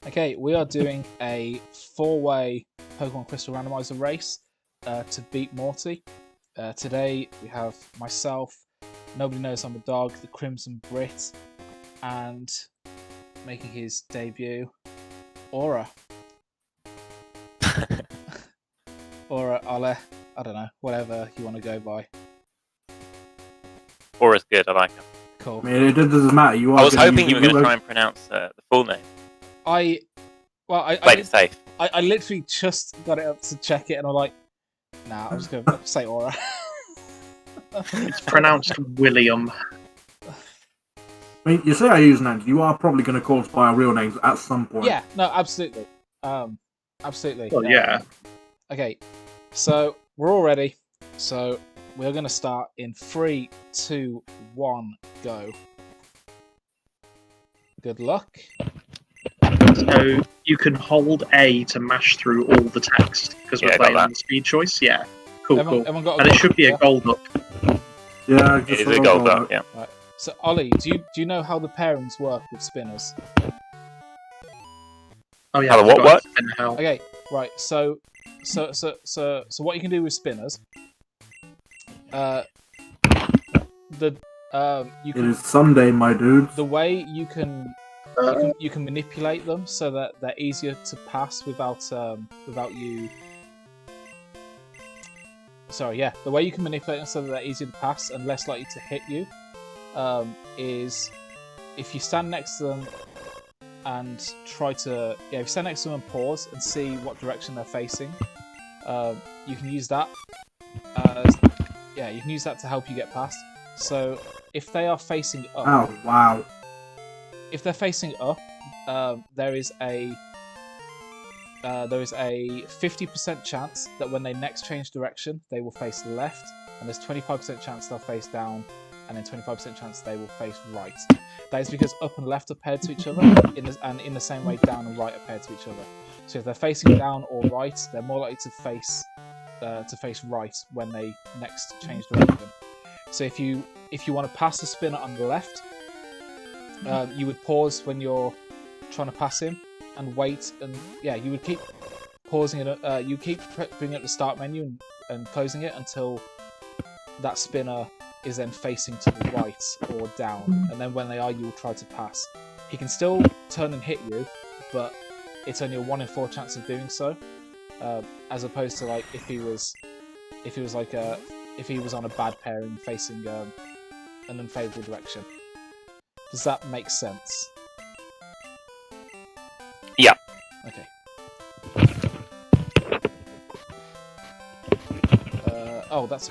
Okay, we are doing a 4-way Pokemon Crystal Randomizer race to beat Morty. Today we have myself, NobodyKnowsImADog, TheCrimsonBrit, and making his debut, Aura. Or Ole, I don't know, whatever you want to go by. Aura's good, I like him. Cool. I mean, it doesn't matter. I was hoping you were going to try and pronounce the full name. I Played it safe. I literally just got it up to check it, and I'm like, nah, I'm just going to say Aura. It's pronounced William. I mean, you say I use names. You are probably going to call us by our real names at some point. Yeah, no, absolutely. Absolutely. Well, yeah. Okay, so we're all ready. So we're going to start in 3, 2, 1, go. Good luck. So you can hold A to mash through all the text because we're playing on the speed choice. Yeah, cool, Everyone got a and it gold should be up, a gold up. Yeah, It is a gold up, yeah. Right. So Ollie, do you know how the pairings work with spinners? Oh yeah, How the what work? Okay, right. So what you can do with spinners? You It can is Sunday, my dude. the way you can manipulate them so that they're easier to pass without you. Sorry, yeah. The way you can manipulate them so that they're easier to pass and less likely to hit you is if you stand next to them and if you stand next to them and pause and see what direction they're facing, you can use that. You can use that to help you get past. So if they are facing up, Oh, wow. if they're facing up, there is a 50% chance that when they next change direction, they will face left, and there's 25% chance they'll face down, and then 25% chance they will face right. That is because up and left are paired to each other, and in the same way down and right are paired to each other. So if they're facing down or right, they're more likely to face right when they next change direction. So if you want to pass the spinner on the left, you would pause when you're trying to pass him and wait, and you would keep pausing it. You keep bringing up the start menu and closing it until that spinner is then facing to the right or down, and then when they are, you will try to pass. He can still turn and hit you, but it's only a 1 in 4 chance of doing so, as opposed to like if he was on a bad pairing facing an unfavourable direction. Does that make sense? Yeah. Okay. That's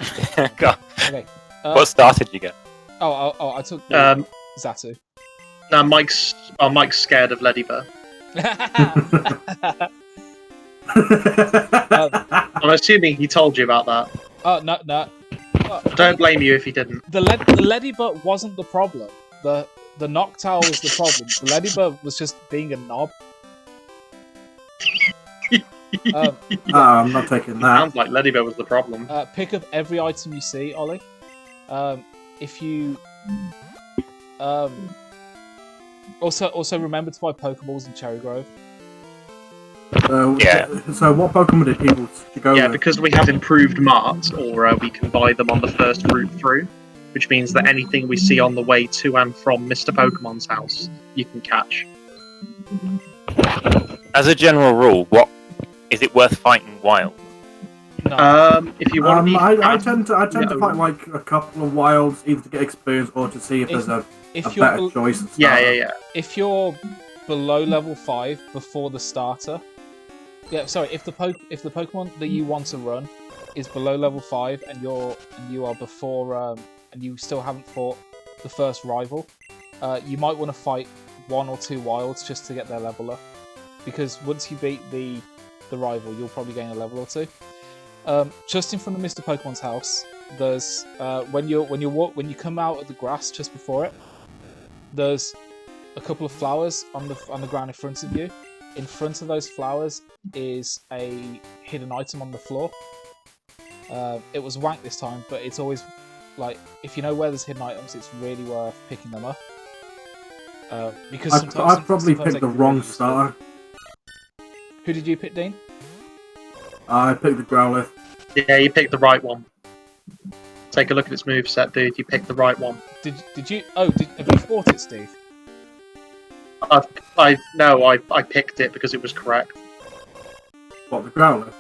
God. okay. What star did you get? I took Zatu. Now Mike's scared of Ladybird. I'm assuming he told you about that. Oh no. Don't blame you if he didn't. The Ladybird wasn't the problem. The Noctowl was the problem. The Ladybird was just being a knob. I'm not taking that. Sounds like Ladybird was the problem. Pick up every item you see, Ollie. If you also remember to buy Pokeballs in Cherry Grove. Yeah. So what Pokemon did people go with? Yeah, because we have improved Mart, or we can buy them on the first route through, which means that anything we see on the way to and from Mr. Pokemon's house, you can catch. As a general rule, what is it worth fighting wild? No. If you want to be, I tend to fight like a couple of wilds, either to get experience or to see if there's a better choice. Yeah. If you're below level 5 before the starter, if the Pokemon that you want to run is below level 5 and you are before and you still haven't fought the first rival, you might want to fight 1 or 2 wilds just to get their level up, because once you beat the rival, you'll probably gain a level or 2. Just in front of Mr. Pokemon's house, there's when you come out of the grass just before it, there's a couple of flowers on the ground in front of you. In front of those flowers is a hidden item on the floor. It was wank this time, but it's always like, if you know where there's hidden items, it's really worth picking them up. Because I've probably picked the wrong starter. Who did you pick, Dean? I picked the Growlithe. Yeah, you picked the right one. Take a look at its moveset, dude. You picked the right one. Did you? Oh, have you fought it, Steve? I picked it because it was correct. What, the Growlithe?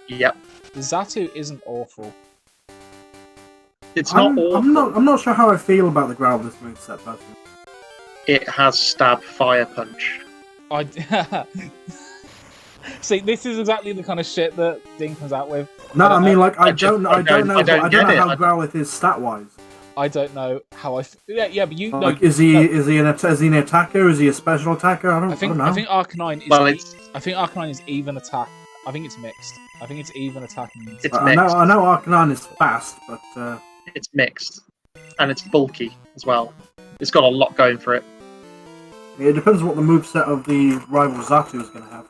Yep. The Xatu isn't awful. It's not awful. I'm not sure how I feel about the Growlithe moveset, personally. It has Stab, Fire Punch. See, this is exactly the kind of shit that Dean comes out with. No, I mean, like, I don't know I don't how it. Growlithe is stat-wise. I don't know how I. Yeah, but you know. Like, is he an attacker? Is he a special attacker? I don't know. I think Arcanine is. Well, I think Arcanine is even attack. I think it's mixed. I think it's even attacking. It's mixed. I know Arcanine is fast, but it's mixed, and it's bulky as well. It's got a lot going for it. it depends what the moveset of the rival Xatu is going to have.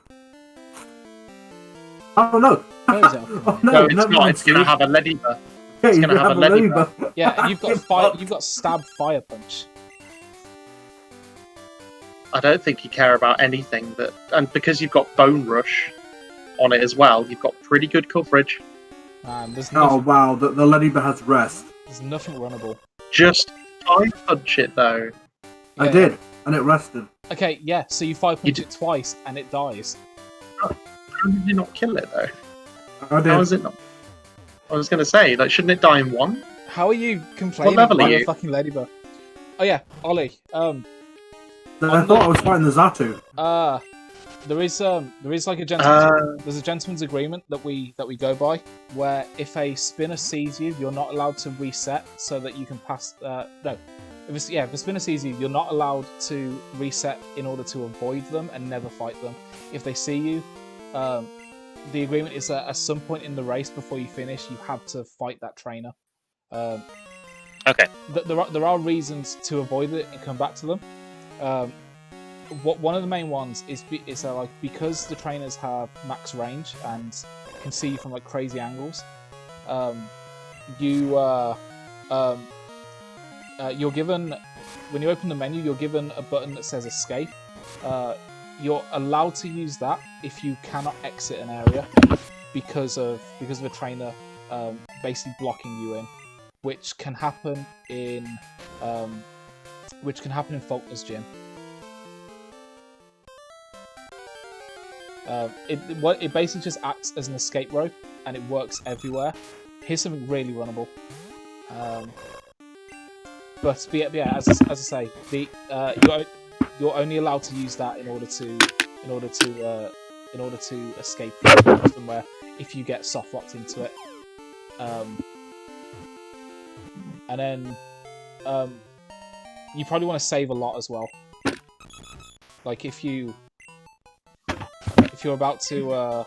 Oh no! Where is it? Oh, No, it's never not. mind, It's going to Steve. have a Leddyba. Yeah, it's you gonna have a Leddyba. Yeah, and you've got fire. You've got Stab, Fire Punch. I don't think you care about anything that, and because you've got Bone Rush on it as well, you've got pretty good coverage. There's Oh nothing, wow, the Leddyba has rest. there's nothing runnable. Just Fire Punch it though. I Yeah. did, and it rested. Okay, yeah. So you Fire Punch it twice and it dies. How did you not kill it though? I did. How is it not? I was going to say, like, shouldn't it die in one? How are you complaining level about are the you? fucking Ladybug? Oh yeah, Ollie. I thought I was fighting the Xatu. There is like a gentleman's there's a gentleman's agreement that we go by, where if a spinner sees you, you're not allowed to reset so that you can pass. No, if a spinner sees you, you're not allowed to reset in order to avoid them and never fight them. If they see you, the agreement is that at some point in the race before you finish, you have to fight that trainer. Okay. There are reasons to avoid it and come back to them. One of the main ones is like because the trainers have max range and can see you from like crazy angles. You're given when you open the menu, you're given a button that says escape. You're allowed to use that if you cannot exit an area because of a trainer basically blocking you in, which can happen in Faulkner's gym. It basically just acts as an escape rope and it works everywhere. Here's something really runnable. But yeah, as I say, you're only allowed to use that in order to escape from where if you get soft locked into it. And then you probably want to save a lot as well. Like if you're about to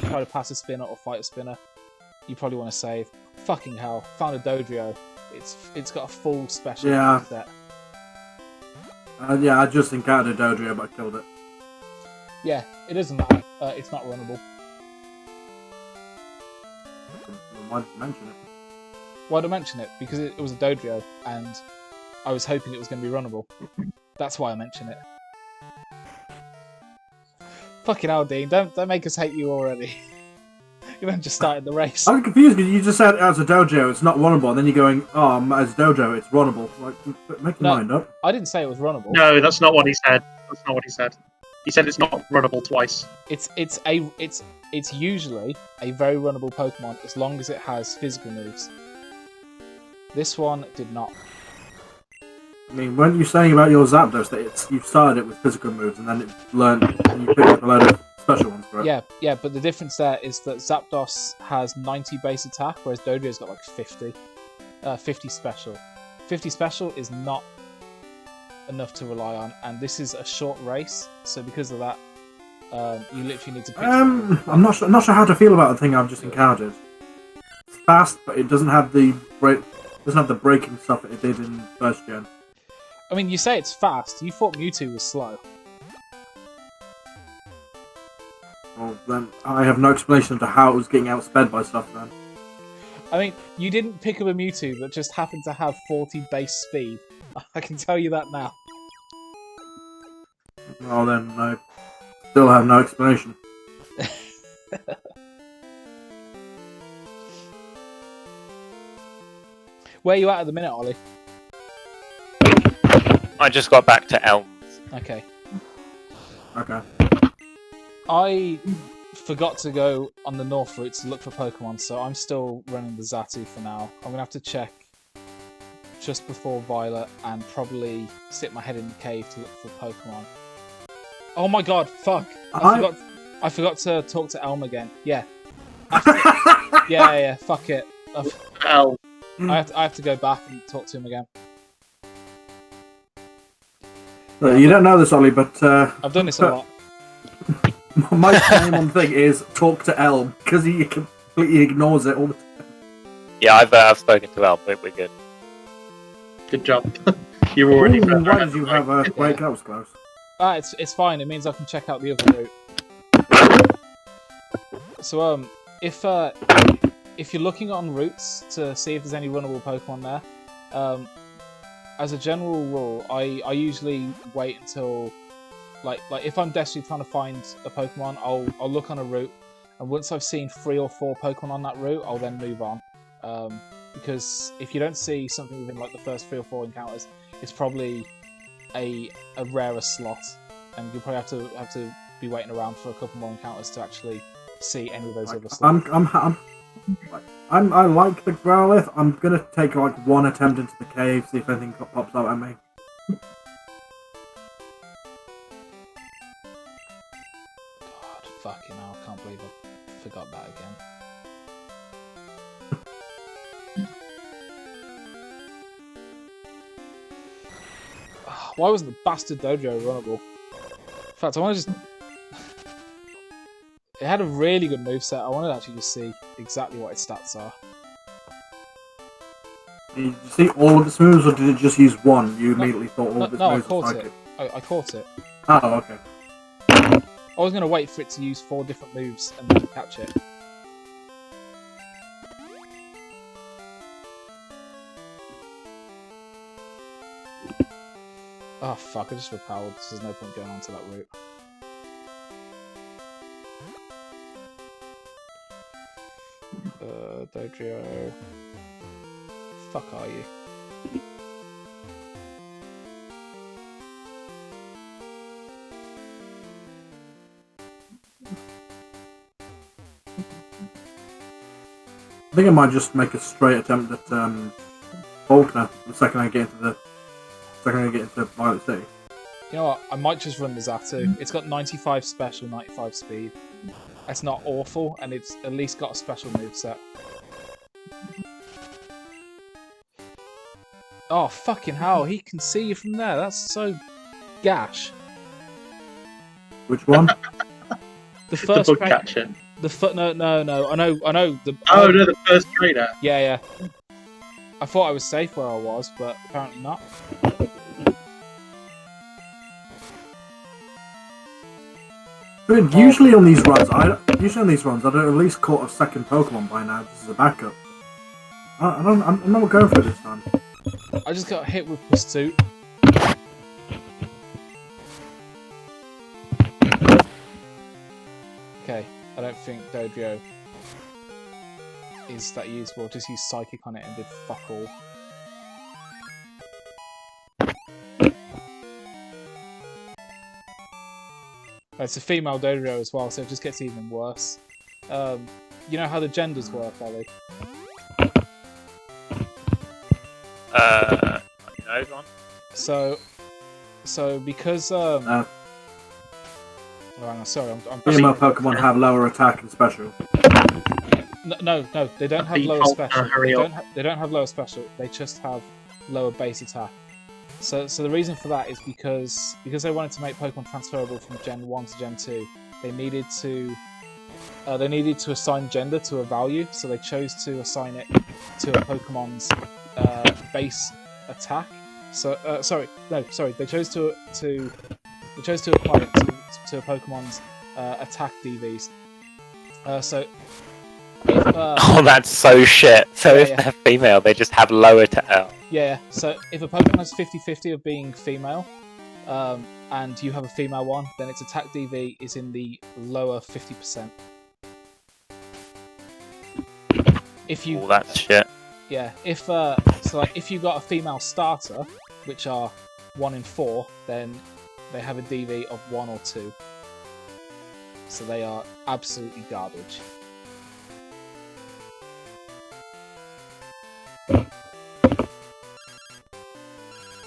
try to pass a spinner or fight a spinner, you probably want to save. Fucking hell! Found a Dodrio. It's got a full special set. Yeah, I just encountered a Dodrio, but I killed it. Yeah, it doesn't matter. It's not runnable. Why did you mention it? Why did I mention it? Because it was a Dodrio, and I was hoping it was going to be runnable. That's why I mention it. Fucking hell, Dean! Don't make us hate you already. You haven't just started the race. I'm confused because you just said as a Dojo it's not runnable, and then you're going, oh, as a Dojo it's runnable. Like, make your mind up. I didn't say it was runnable. No, that's not what he said. That's not what he said. He said it's not runnable twice. It's usually a very runnable Pokemon as long as it has physical moves. This one did not. I mean, weren't you saying about your Zapdos that you started it with physical moves and then it learned and you picked up a load of special ones for it? Yeah, but the difference there is that Zapdos has 90 base attack, whereas Dodrio's got like 50. 50 special. 50 special is not enough to rely on, and this is a short race, so because of that, you literally need to pick I'm not sure how to feel about the thing I've just encountered. It's fast, but it doesn't have the breaking stuff that it did in first gen. I mean, you say it's fast. You thought Mewtwo was slow. Well, then I have no explanation to how it was getting outsped by stuff then. I mean, you didn't pick up a Mewtwo that just happened to have 40 base speed. I can tell you that now. Well then, no. Still have no explanation. Where are you at the minute, Ollie? I just got back to Elms. Okay. Okay. I forgot to go on the north route to look for Pokemon, so I'm still running the Xatu for now. I'm going to have to check just before Violet and probably stick my head in the cave to look for Pokemon. Oh my god, fuck! I forgot to talk to Elm again. Yeah. Yeah, fuck it. Elm. I have to go back and talk to him again. You don't know this, Ollie, but I've done this a lot. Mike's name on the thing is talk to Elm because he completely ignores it all the time. Yeah, I've spoken to Elm. We're good. Good job. You're already. Ooh, why did you have a break? That was close. It's fine. It means I can check out the other route. So if you're looking on routes to see if there's any runnable Pokemon there, as a general rule, I usually wait until like if I'm desperately trying to find a Pokemon, I'll look on a route, and once I've seen 3 or 4 Pokemon on that route, I'll then move on. Because if you don't see something within like the first 3 or 4 encounters, it's probably a rarer slot, and you'll probably have to be waiting around for a couple more encounters to actually see any of those other slots. I like the Growlithe. I'm gonna take like one attempt into the cave, see if anything pops out at me. God, fucking hell! I can't believe I forgot that again. Why wasn't the bastard dojo runnable? In fact, I want to just... It had a really good moveset. I want to actually just see exactly what its stats are. Did you see all of its moves, or did it just use one? You immediately thought all of its moves were psychic? I caught it. Oh, okay. I was going to wait for it to use 4 different moves and then catch it. Oh fuck, I just repelled. There's no point going on to that route. Dojo. Fuck are you? I think I might just make a straight attempt at Faulkner the second I get into Violet City. You know what? I might just run the Xatu. It's got 95 special, 95 speed. It's not awful, and it's at least got a special moveset. Oh, fucking hell. He can see you from there. That's so gash. Which one? The first the bug catcher. No. I know. Oh, no, the first trainer. Yeah. I thought I was safe where I was, but apparently not. Usually on these runs, I'd have at least caught a second Pokemon by now, just as a backup. I'm not going for it this time. I just got hit with Pursuit. Okay, I don't think Dojo is that useful. Just use Psychic on it and did fuck all. It's a female Dojo as well, so it just gets even worse. You know how the genders work, Ollie? No, go on. So because oh, hang on, sorry, I'm female Pokemon have lower attack and special. No, they don't have lower special. They don't have lower special. They just have lower base attack. So the reason for that is because they wanted to make Pokemon transferable from Gen 1 to Gen 2. They needed to assign gender to a value, so they chose to assign it to a Pokemon's base attack. So they chose to apply it to a Pokemon's attack DVs. Oh, that's so shit. So if they're female, they just have lower attack. Yeah, so if a Pokemon has 50-50 of being female, and you have a female one, then its attack DV is in the lower 50%. If you All that shit. Yeah, if so, like if you got a female starter, which are 1 in 4, then they have a DV of 1 or 2. So they are absolutely garbage.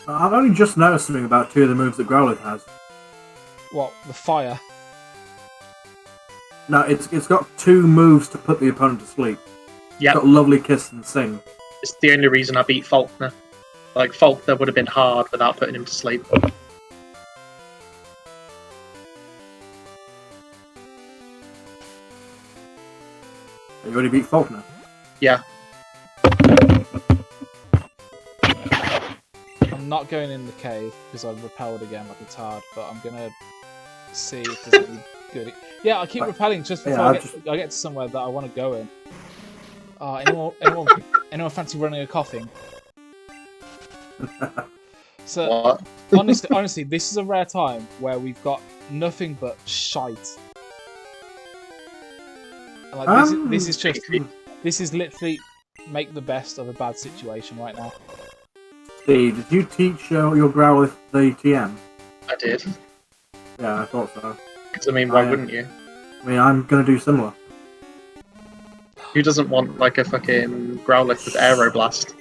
I've only just noticed something about 2 of the moves that Growlithe has. What, the fire? No, it's got 2 moves to put the opponent to sleep. Yep. It's got Lovely Kiss and Sing. It's the only reason I beat Faulkner. Like, Faulkner would have been hard without putting him to sleep. You already beat Faulkner? Yeah. I'm not going in the cave because I've repelled again like a tard, but I'm gonna see if there's any good. Yeah, I keep repelling just before I get to somewhere that I want to go in. Anyone fancy running a coughing? So What? honestly, this is a rare time where we've got nothing but shite. And like this is literally make the best of a bad situation right now. Steve, did you teach your Growlithe the TM? I did. Yeah, I thought so. Because, I mean, why wouldn't you? I mean, I'm gonna do similar. Who doesn't want, like, a fucking Growlithe with Aeroblast?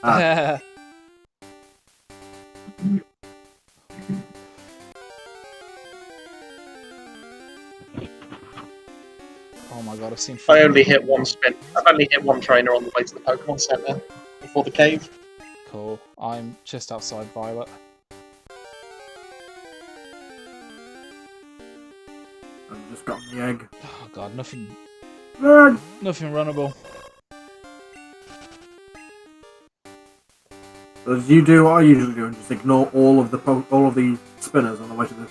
Oh my god, I've seen. I only hit one spin. I've only hit one trainer on the way to the Pokemon Center before the cave. Cool. I'm just outside Violet. I've just got the egg. Oh god, nothing Egg! runnable. So you do what I usually do and just ignore all of the spinners on the way to this.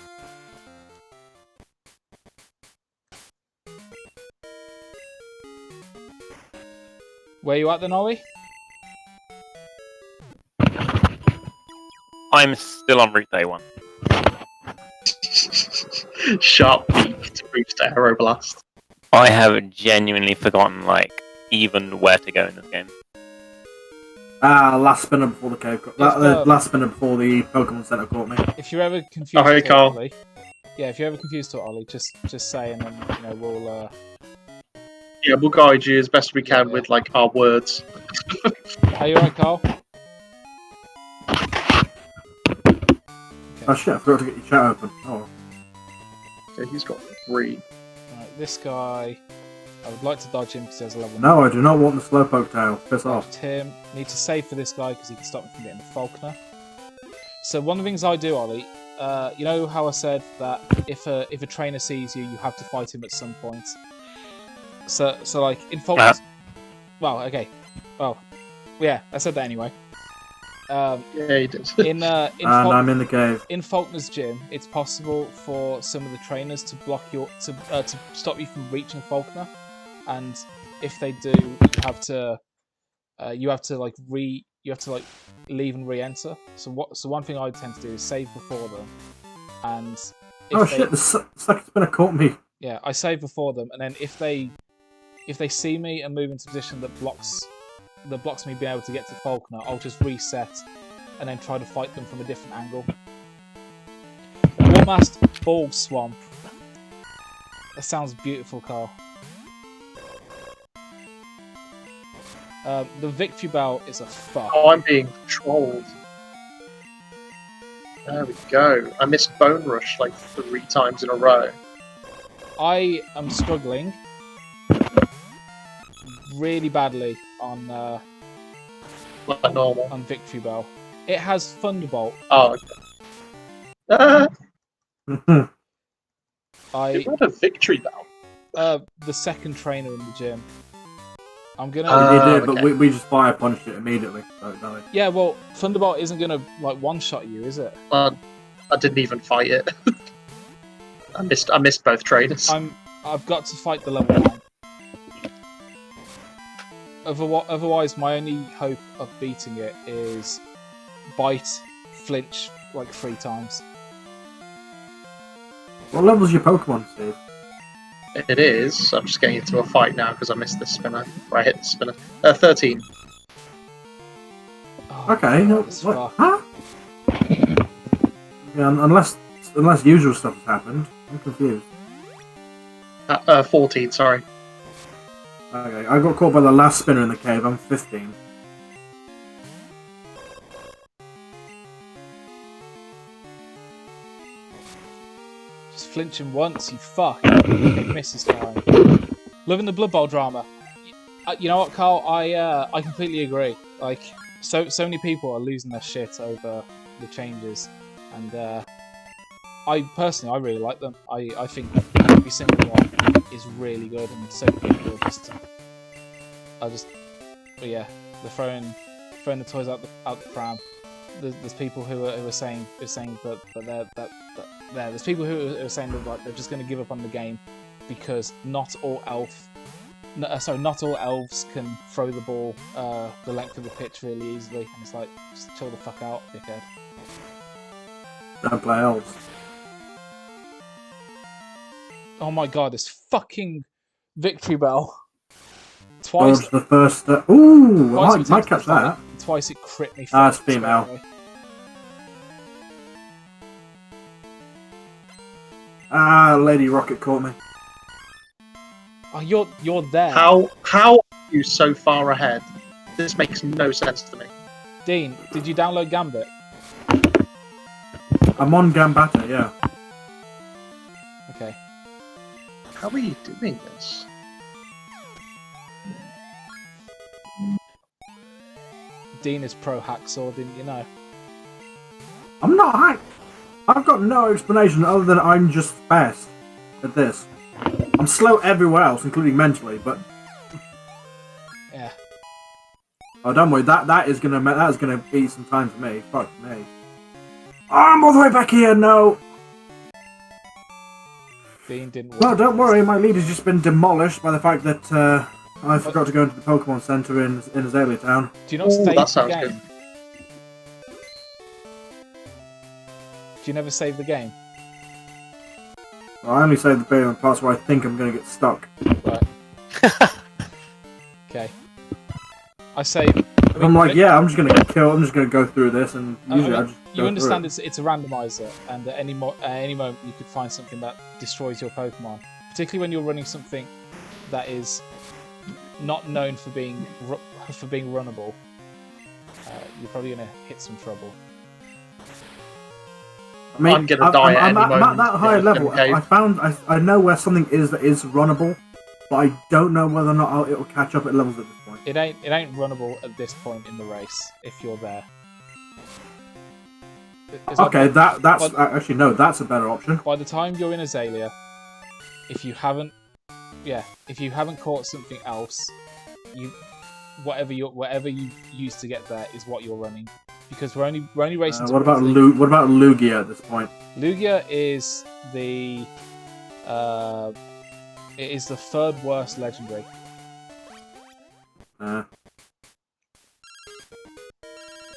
Where you at then, Ollie? I'm still on route day 1. Sharp beak to boost Aeroblast. I have genuinely forgotten, like, even where to go in this game. Last spinner before the cave. Last spinner before the Pokemon Center caught me. If you're ever confused, Oh, hey, to Carl. Ollie, yeah, if you're ever confused to Ollie, just say, and then we'll. Yeah, we'll guide you as best we can with, like, our words. Are you alright, Carl? Oh shit! I forgot to get your chat open. Oh. Okay, he's got 3. Right, this guy, I would like to dodge him because he has a level. No, I do not want the Slowpoke tail. Piss off. Dodged him. Need to save for this guy because he can stop me from getting the Faulkner. So one of the things I do, Ollie, you know how I said that if a trainer sees you, you have to fight him at some point. So like in Faulkner's... Well, okay. Well, yeah, I said that anyway. Yeah, he did. I'm in the cave. In Faulkner's gym, it's possible for some of the trainers to block to stop you from reaching Faulkner, and if they do, you have to leave and re-enter. So one thing I tend to do is save before them, and shit! The second spinner caught me. Yeah, I save before them, and then if they see me and move into a position that blocks me being able to get to Faulkner, I'll just reset and then try to fight them from a different angle. Warmast Ball Swamp. That sounds beautiful, Carl. The Victory Bell is a fuck. Oh, I'm being trolled. There we go. I missed Bone Rush like 3 times in a row. I am struggling really badly on Like normal. on Victory Bell. It has Thunderbolt. Oh, okay. I what a Victory Bell. the second trainer in the gym. I'm gonna. You did, okay. but we just fire punched it immediately. So it died. Yeah, well, Thunderbolt isn't gonna like one shot you, is it? I didn't even fight it. I missed both trainers. I've got to fight the level 9. Otherwise, my only hope of beating it is bite, flinch like 3 times. What level's your Pokemon, Steve? It is. I'm just getting into a fight now because I missed the spinner. Or I hit the spinner. 13. Oh, Okay. that's What? fuck. Huh? Yeah, unless usual stuff has happened. I'm confused. 14, sorry. Okay, I got caught by the last spinner in the cave. I'm 15. Just flinching once, you fuck. It misses time. Loving the Blood Bowl drama. You know what, Carl? I completely agree. Like, so many people are losing their shit over the changes, and I personally really like them. I think every single one is really good, and so many people but yeah, they're throwing the toys out the pram. There's people who are saying that there's people who are saying that like, they're just going to give up on the game because not all elves can throw the ball the length of the pitch really easily, and it's like, just chill the fuck out, dickhead. Don't play elves. Oh my god, this fucking victory bell. Twice. Dodge the first. Ooh, Twice I we might took catch the fight, that. Twice it crit me. Ah, it's female. Ah, Lady Rocket caught me. Oh, you're there. How are you so far ahead? This makes no sense to me. Dean, did you download Gambit? I'm on Gambata, yeah. Okay. How are you doing this? Dean is pro hacksaw, didn't you know? I'm not hacked. I've got no explanation other than I'm just fast at this. I'm slow everywhere else, including mentally, but Yeah. oh, don't worry. That is gonna eat some time for me. Fuck me. Oh, I'm all the way back here. No. Dean didn't. Well, don't worry. My lead has just been demolished by the fact that I forgot to go into the Pokemon Center in Azalea Town. Do you not Ooh, save that the sounds game? good. Do you never save the game? I only saved the bit on parts where I think I'm gonna get stuck. Right. Okay. I say. I'm like, yeah, I'm just gonna get killed. I'm just gonna go through this, and usually I just you go understand through it's a randomizer, and at any moment you could find something that destroys your Pokemon. Particularly when you're running something that is not known for being runnable. You're probably gonna hit some trouble. I mean, I'm gonna die at any I'm moment. at that higher level. Okay. I know where something is that is runnable, but I don't know whether or not it'll catch up at levels at this point. It ain't runnable at this point in the race if you're there. Okay, that's actually no, that's a better option. By the time you're in Azalea, if you haven't caught something else, whatever you use to get there is what you're running, because we're only racing. What about Lugia at this point? Lugia is the third worst legendary.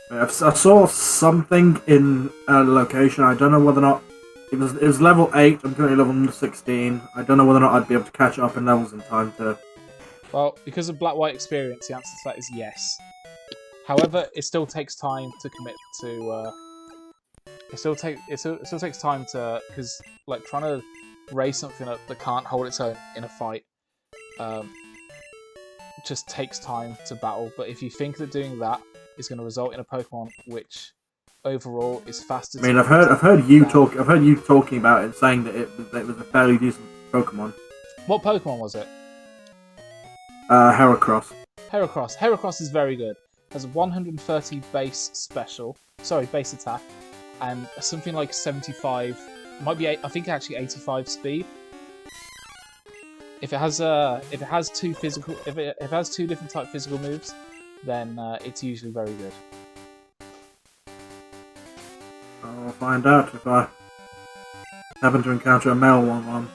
I saw something in a location. I don't know whether or not it was level 8. I'm currently level 16. I don't know whether or not I'd be able to catch up in levels in time to. Well, because of Black-White experience, the answer to that is yes. However, it still takes time to commit to. It still takes time to, because like trying to raise something that can't hold its own in a fight, just takes time to battle. But if you think that doing that is going to result in a Pokemon which overall is faster. I mean, I've heard you talking about it, saying that it was a fairly decent Pokemon. What Pokemon was it? Heracross. Heracross is very good. Has a 130 base attack, and something like 75. Might be I think actually 85 speed. If it has two different type physical moves, then it's usually very good. I'll find out if I happen to encounter a male one.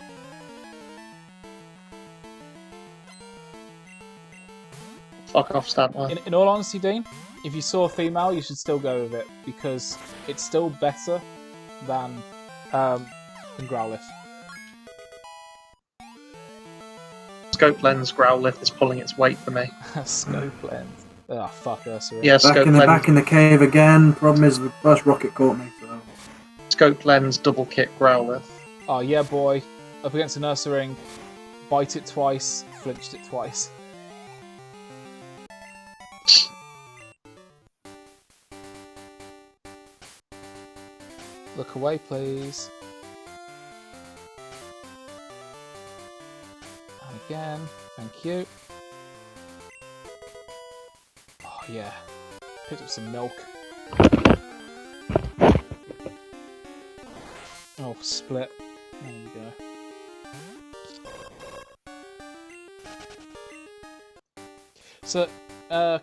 Fuck off, Statler. In all honesty, Dean, if you saw a female, you should still go with it, because it's still better than Growlithe. Scope Lens Growlithe is pulling its weight for me. Scope lens. Oh fuck us. Yeah, Back in the cave again. Problem is the first rocket caught me. So. Scope Lens Double Kick Growlithe. Oh yeah, boy. Up against a Nursaring. Bite it twice. Flinched it twice. Look away, please. And again. Thank you. Oh yeah. Picked up some milk. Oh, split. There we go. So,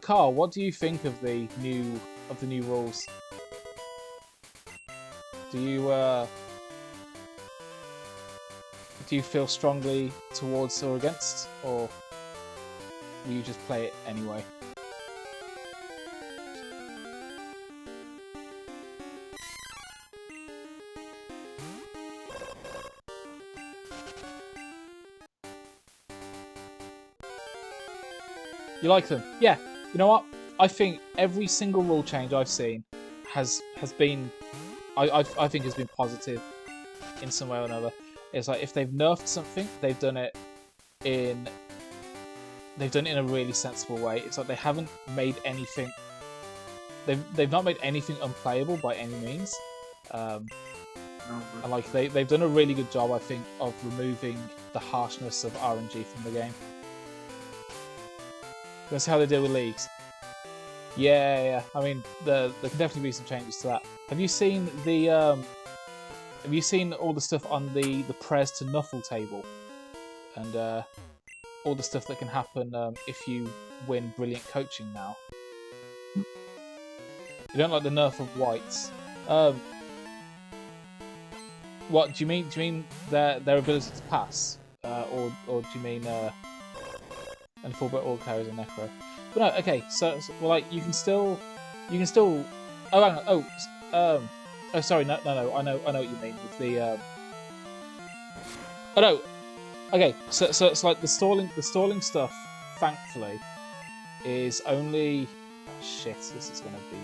Carl, what do you think of the new rules? Do you feel strongly towards or against, or will you just play it anyway? You like them? Yeah. You know what? I think every single rule change I've seen has been, I think has been positive in some way or another. It's like if they've nerfed something, they've done it in a really sensible way. It's like they haven't made anything. They've not made anything unplayable by any means. And like they've done a really good job, I think, of removing the harshness of RNG from the game. That's how they deal with leagues. Yeah. I mean, there can definitely be some changes to that. Have you seen the Have you seen all the stuff on the Prez to Nuffle table, and all the stuff that can happen if you win Brilliant Coaching now? You don't like the nerf of whites. What do you mean? Do you mean their ability to pass, or do you mean and full-bit all carries and necro? But no, okay. So well, like you can still. Oh, hang on. Oh, sorry. No. I know what you mean with the. Oh no. Okay, so it's like the stalling stuff. Thankfully, is only. Oh, shit, this is gonna be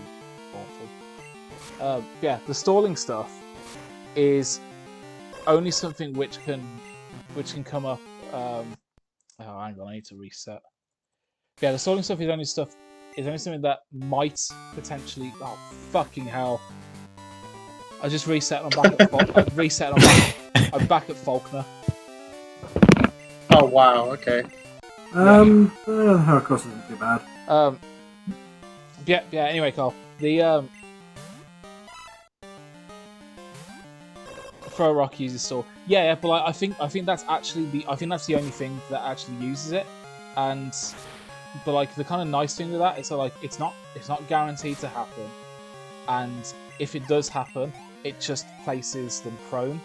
awful. Yeah, the stalling stuff is only something which can come up. Oh, hang on, I need to reset. Yeah, the stalling stuff is only something that might potentially. Oh, fucking hell! I just reset. I'm back at I'm back at Faulkner. Oh wow! Okay. Heracross isn't too bad. Yeah. Anyway, Carl, the throw rock uses stall. Yeah, but like, I think that's the only thing that actually uses it, but like the kind of nice thing with that is that like it's not guaranteed to happen, and if it does happen, it just places them prone.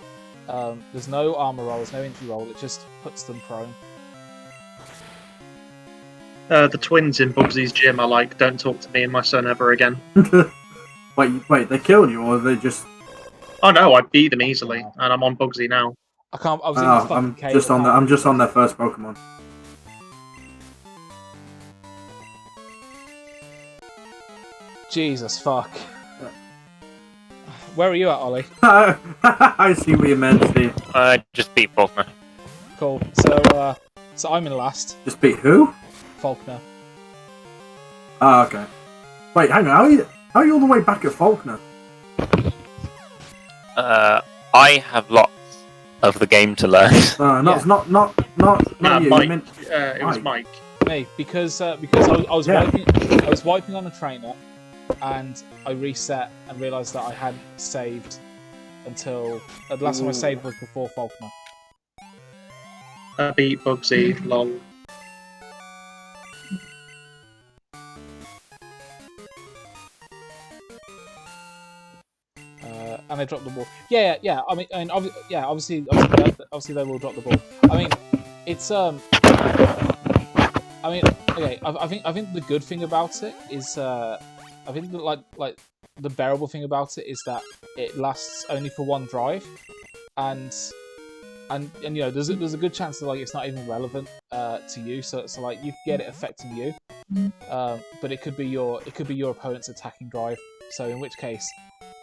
There's no armor roll, there's no injury roll. It just puts them prone. The twins in Bugsy's gym are like, "Don't talk to me and my son ever again." Wait, they killed you, or they just? Oh no, I beat them easily, and I'm on Bugsy now. I can't. I was in the fucking cave. I'm just on their first Pokemon. Jesus fuck. Where are you at, Ollie? I see what you meant, Steve. Just beat Faulkner. Cool. So I'm in last. Just beat who? Faulkner. Ah, okay. Wait, hang on. How are you all the way back at Faulkner? I have lots of the game to learn. Not you. Mike. It was Mike. Me, because I was wiping on a trainer, and I reset and realised that I hadn't saved until the last time I saved was before Faulkner. I beat Bugsy. Lol. And they dropped the ball. Yeah. I mean, obviously they will drop the ball. I mean, it's I mean, okay. I think the good thing about it is I think that like the bearable thing about it is that it lasts only for one drive, and and you know, there's a good chance that like it's not even relevant to you. So like you could get it affecting you, but it could be your opponent's attacking drive. So in which case,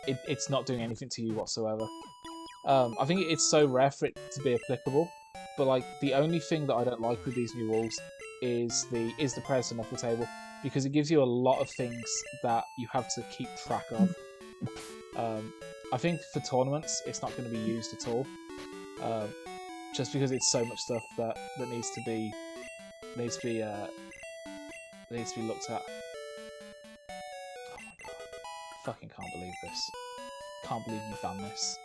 it's not doing anything to you whatsoever. I think it's so rare for it to be applicable. But like the only thing that I don't like with these new rules is the press and knuckle table, because it gives you a lot of things that you have to keep track of. I think for tournaments it's not going to be used at all, just because it's so much stuff that needs to be looked at. Oh my god! Fucking can't believe this. Can't believe you've done this.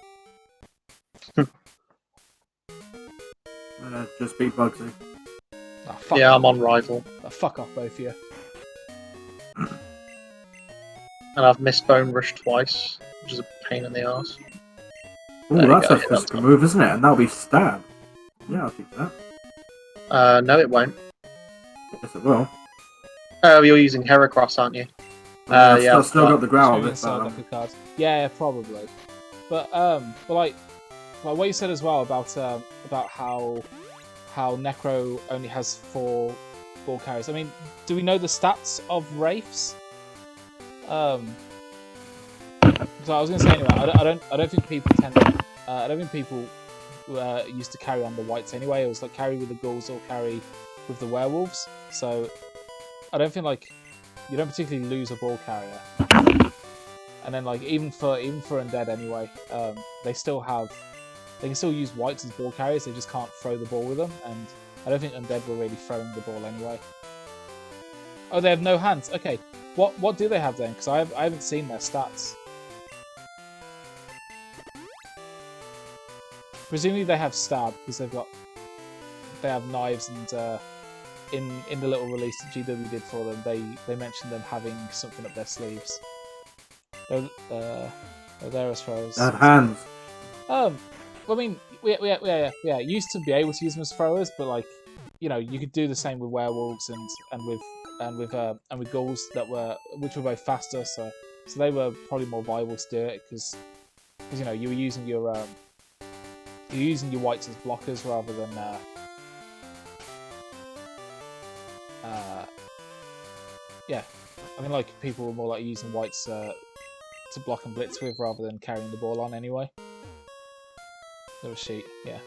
Just beat Bugsy. Oh, fuck Yeah, off. I'm on rival, Oh, fuck off, both of you. and I've missed Bone Rush twice, which is a pain in the arse. Ooh, There you that's go, a yeah, physical that's move, isn't it? And that'll be stab. Yeah, I'll keep that. No, it won't. Yes, it will. Oh, you're using Heracross, aren't you? Yeah, I've I still forgot. got the growl Maybe of it, inside but like a card. Yeah, probably. But like what you said as well about how Necro only has 4 ball carriers. I mean, do we know the stats of Wraiths? So I was going to say anyway. I don't think people I don't think people used to carry on the whites anyway. It was like carry with the ghouls or carry with the werewolves. So I don't think like you don't particularly lose a ball carrier. And then like even for undead anyway, they can still use whites as ball carriers. They just can't throw the ball with them. And I don't think undead were really throwing the ball anyway. Oh, they have no hands. Okay, what do they have then? Because I haven't seen their stats. Presumably they have stab because they have knives, and in the little release that GW did for them, they mentioned them having something up their sleeves. They're as far as they have hands. I mean, yeah. Used to be able to use them as throwers, but like, you know, you could do the same with werewolves and with ghouls which were both faster, so they were probably more viable to do it because you know you were using your whites as blockers rather than yeah. I mean, like people were more like using whites to block and blitz with rather than carrying the ball on anyway. Little sheet, yeah.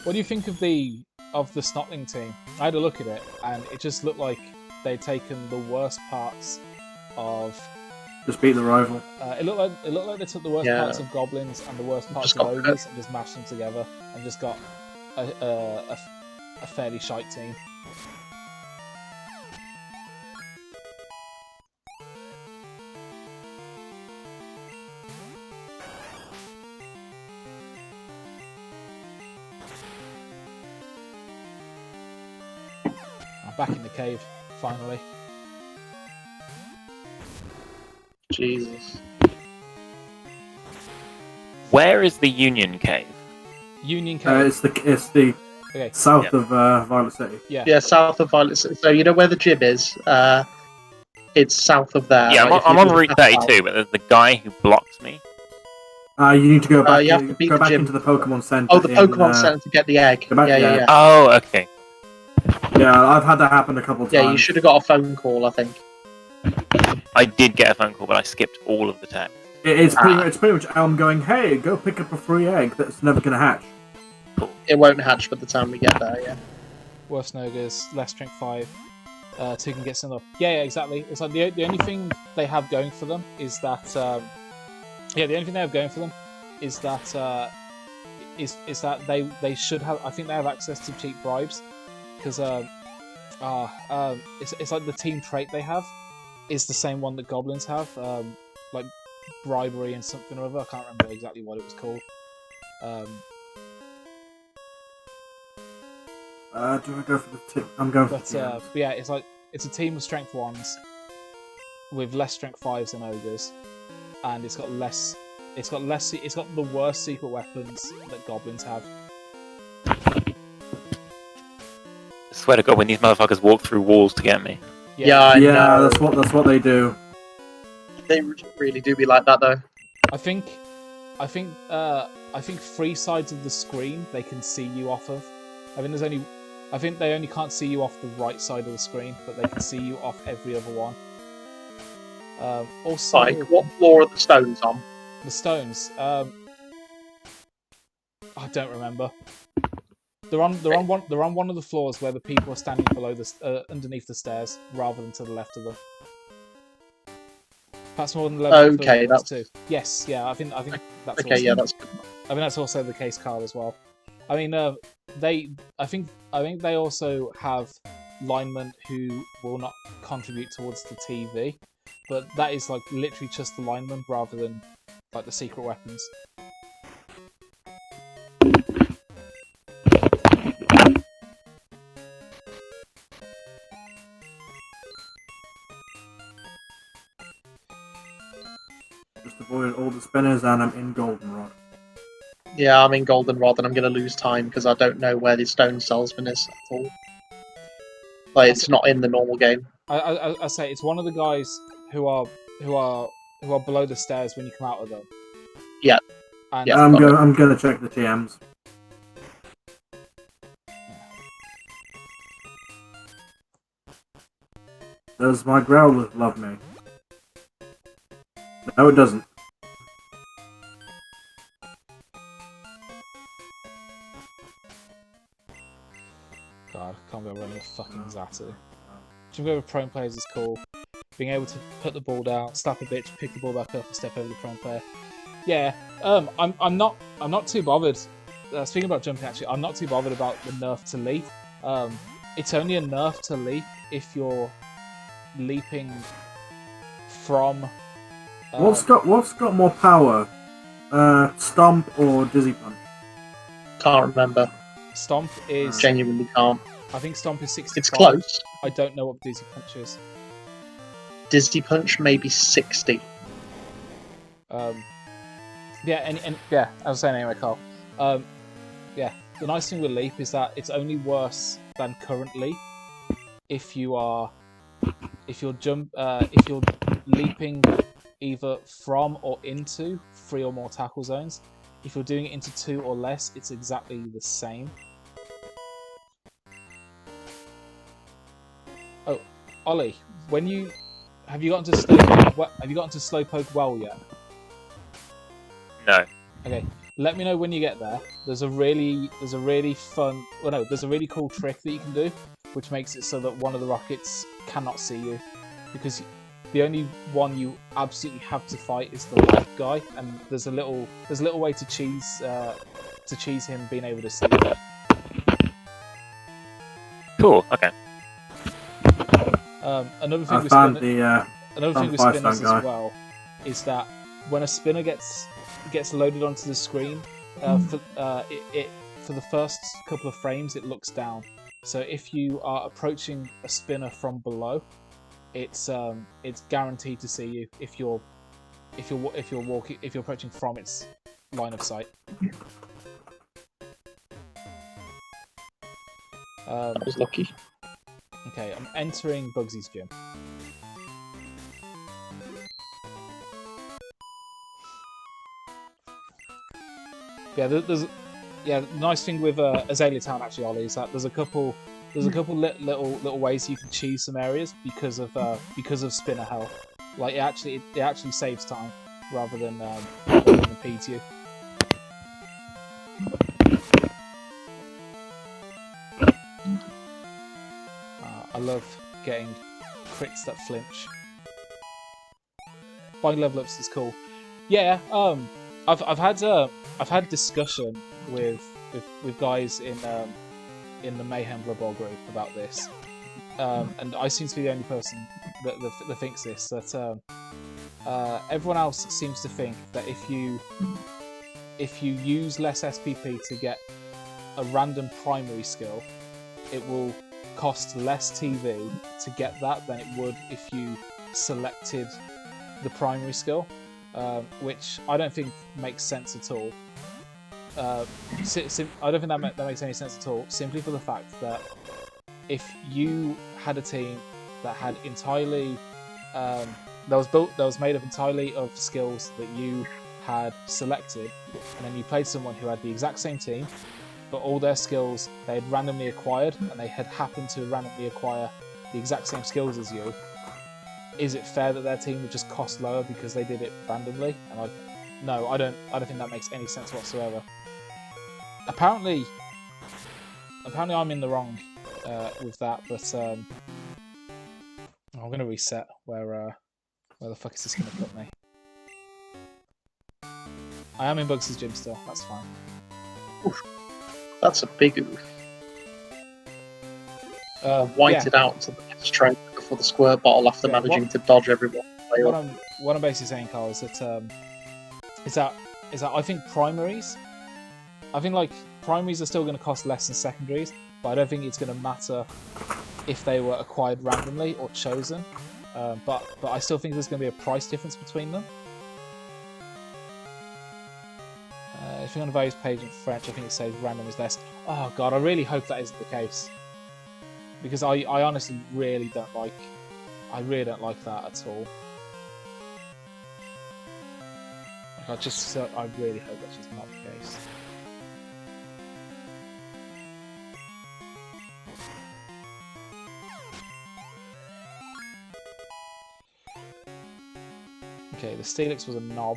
What do you think of the Snotling team? I had a look at it, and it just looked like they'd taken the worst parts of. Just beat the rival. It looked like they took the worst parts of goblins and the worst parts of ogres and just mashed them together and just got a fairly shite team. I'm back in the cave, finally. Jesus. Where is the Union Cave? Union Cave. It's the Okay. south of Violet City. Yeah. Yeah, south of Violet City. So you know where the jib is? It's south of there. Yeah, like, I'm on if you Route look at 32, but there's the guy who blocks me. You need to go back. you have to beat go the back gym. into the Pokemon Center. Oh, the Pokemon Center to get the egg. go back- Yeah. yeah. Oh, okay. Yeah, I've had that happen a couple of times. Yeah, you should have got a phone call, I think. I did get a phone call, but I skipped all of the text. It's pretty much Elm going, hey, go pick up a free egg that's never going to hatch. It won't hatch by the time we get there, yeah. Worse Nogas, less strength 5. 2 can get some up. Yeah, exactly. It's like the only thing they have going for them is that. The only thing they have going for them is that is that they should have. I think they have access to cheap bribes because it's like the team trait they have is the same one that goblins have, like bribery and something or other. I can't remember exactly what it was called. Do I go for the tip? I'm going for But the yeah, it's like it's a team of strength 1s with less strength 5s than ogres, and it's got the worst secret weapons that goblins have. I swear to God, when these motherfuckers walk through walls to get me. Yeah, I Yeah, know. that's what they do. They really do be like that, though. I think 3 sides of the screen they can see you off of. I think they only can't see you off the right side of the screen, but they can see you off every other one. Also, Like, what floor are the stones on? the stones. I don't remember. They're on one of the floors where the people are standing below underneath the stairs, rather than to the left of them. That's more than the level. Okay, that's too. Yes, yeah. I think that's okay. Yeah, that's good. I think that's also the case, Carl, as well. I mean, I think they also have linemen who will not contribute towards the TV, but that is like literally just the linemen rather than like the secret weapons. Just avoid all the spinners, and I'm in Goldenrod. Yeah, I'm in Goldenrod, and I'm going to lose time because I don't know where the stone salesman is at all. Like, it's not in the normal game. I say it's one of the guys who are below the stairs when you come out of them. Yeah. And Yeah. I'm gonna check the TMs. Does my growler love me? No, it doesn't. God, I can't be running a fucking Zatu. Jumping over prone players is cool. Being able to put the ball down, slap a bitch, pick the ball back up, and step over the prone player. Yeah, I'm not too bothered. Speaking about jumping, actually, I'm not too bothered about the nerf to leap. It's only a nerf to leap if you're leaping from. What's got more power? Stomp or Dizzy Punch? Can't remember. Stomp is. Genuinely can't. I think Stomp is 65. It's close. I don't know what Dizzy Punch is. Dizzy Punch maybe 60. Yeah, and yeah, I was saying anyway, Carl. Yeah, the nice thing with leap is that it's only worse than currently if you're leaping either from or into 3 or more tackle zones. If you're doing it into 2 or less, it's exactly the same. Oh, Ollie, have you gotten to Slowpoke Well yet? No. Okay, let me know when you get there. There's a really fun. Well, no, there's a really cool trick that you can do, which makes it so that one of the rockets cannot see you, because the only one you absolutely have to fight is the left guy, and there's a little way to cheese him being able to see you. Cool. Okay. Another thing with spinners as well is that when a spinner gets loaded onto the screen, for the first couple of frames it looks down. So if you are approaching a spinner from below, it's guaranteed to see you if you're approaching from its line of sight. That was lucky. Okay, I'm entering Bugsy's gym. Yeah, the nice thing with Azalea Town actually, Ollie, is that there's a couple little ways you can cheese some areas because of spinner health. Like it actually saves time rather than impedes you. I love getting crits that flinch. Buying level ups is cool. Yeah, I've had discussion with guys in the Mayhem Blood Bowl group about this, and I seem to be the only person that thinks this. That everyone else seems to think that if you use less SPP to get a random primary skill, it will cost less TV to get that than it would if you selected the primary skill, which I don't think makes sense at all. I don't think that makes any sense at all, simply for the fact that if you had a team that had entirely that was made up entirely of skills that you had selected, and then you played someone who had the exact same team, but all their skills they had randomly acquired, and they had happened to randomly acquire the exact same skills as you, is it fair that their team would just cost lower because they did it randomly? And no, I don't think that makes any sense whatsoever. Apparently I'm in the wrong with that, but I'm gonna reset where the fuck is this gonna put me? I am in Bugs' gym still, that's fine. Oof. That's a big oof. Whited out to the next train before the squirt bottle after managing to dodge everyone. What I'm basically saying, Carl, is that I think primaries are still going to cost less than secondaries, but I don't think it's going to matter if they were acquired randomly or chosen. But I still think there's going to be a price difference between them. If you're on the values page in French, I think it says random is less. Oh god, I really hope that isn't the case, because I honestly really don't like that at all. Like, I really hope that's just not the case. Okay, the Steelix was a knob.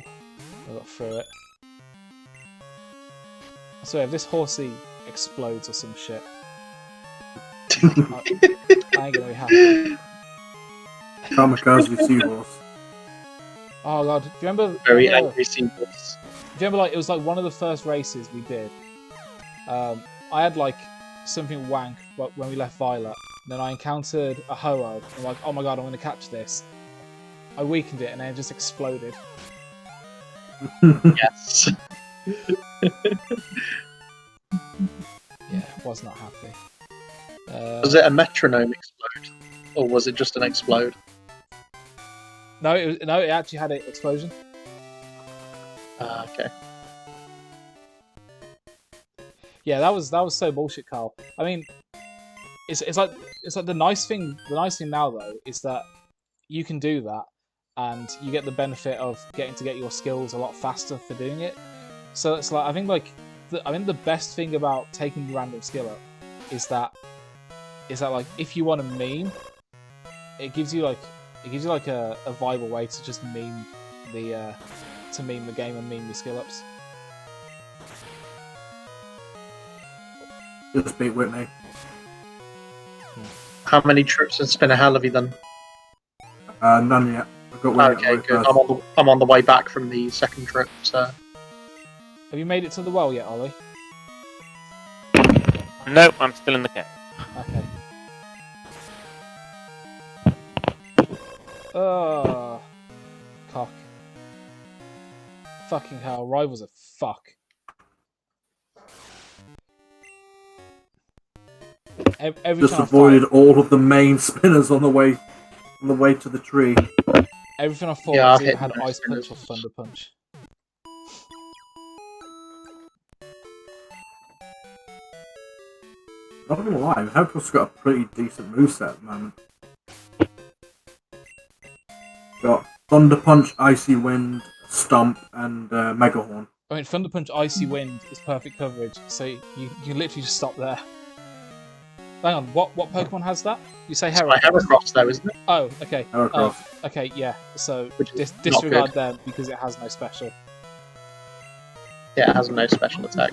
I got through it. So if this horsey explodes or some shit, I ain't gonna be happy. Kamikaze seahorse. Oh god, do you remember? Very angry seahorse. Do you remember, like, it was like one of the first races we did. I had like something wank when we left Violet, and then I encountered a Ho-Oh. I'm like, oh my god, I'm gonna catch this. I weakened it and then it just exploded. Yes. Yeah, was not happy. Was it a metronome explode, or was it just an explode? No, it actually had an explosion. Okay. Yeah, that was so bullshit, Carl. I mean, it's like the nice thing now though is that you can do that, and you get the benefit of getting to get your skills a lot faster for doing it. So it's like I think the best thing about taking the random skill up is that like if you want to meme, it gives you like a viable way to just meme the game and meme your skill ups. Just beat Whitney. How many trips in Spinner Hell have you done? None yet. I've got Whitney Okay, good. I'm on the way back from the second trip, so. Have you made it to the well yet, Ollie? Nope, I'm still in the cave. Okay. Oh, cock. Fucking hell, Rivals are fuck. Every Just time avoided all of the main spinners on the way to the tree. Everything I fought Yeah, either had Ice Punch or Thunder Punch. Not gonna lie, Hepworth's got a pretty decent moveset at the moment. Got Thunder Punch, Icy Wind, Stomp, and Mega Horn. I mean, Thunder Punch, Icy Wind is perfect coverage, so you literally just stop there. Hang on, what Pokemon has that? You say Heracross? Heracross, though, isn't it? Oh, okay. Heracross. Okay, yeah. So Which disregard them because it has no special. Yeah, it has no special attack.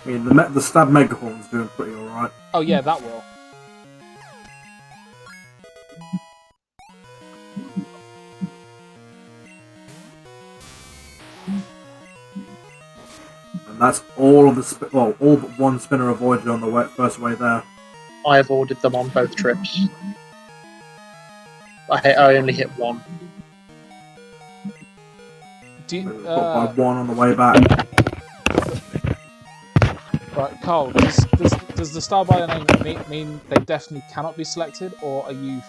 I mean, the Stab Mega Horn's doing pretty alright. Oh yeah, that will. And that's all of the all but one spinner avoided on the first way there. I avoided them on both trips. I only hit one. Do you, By one on the way back. right, Carl, does the star by the name mean they definitely cannot be selected, or are you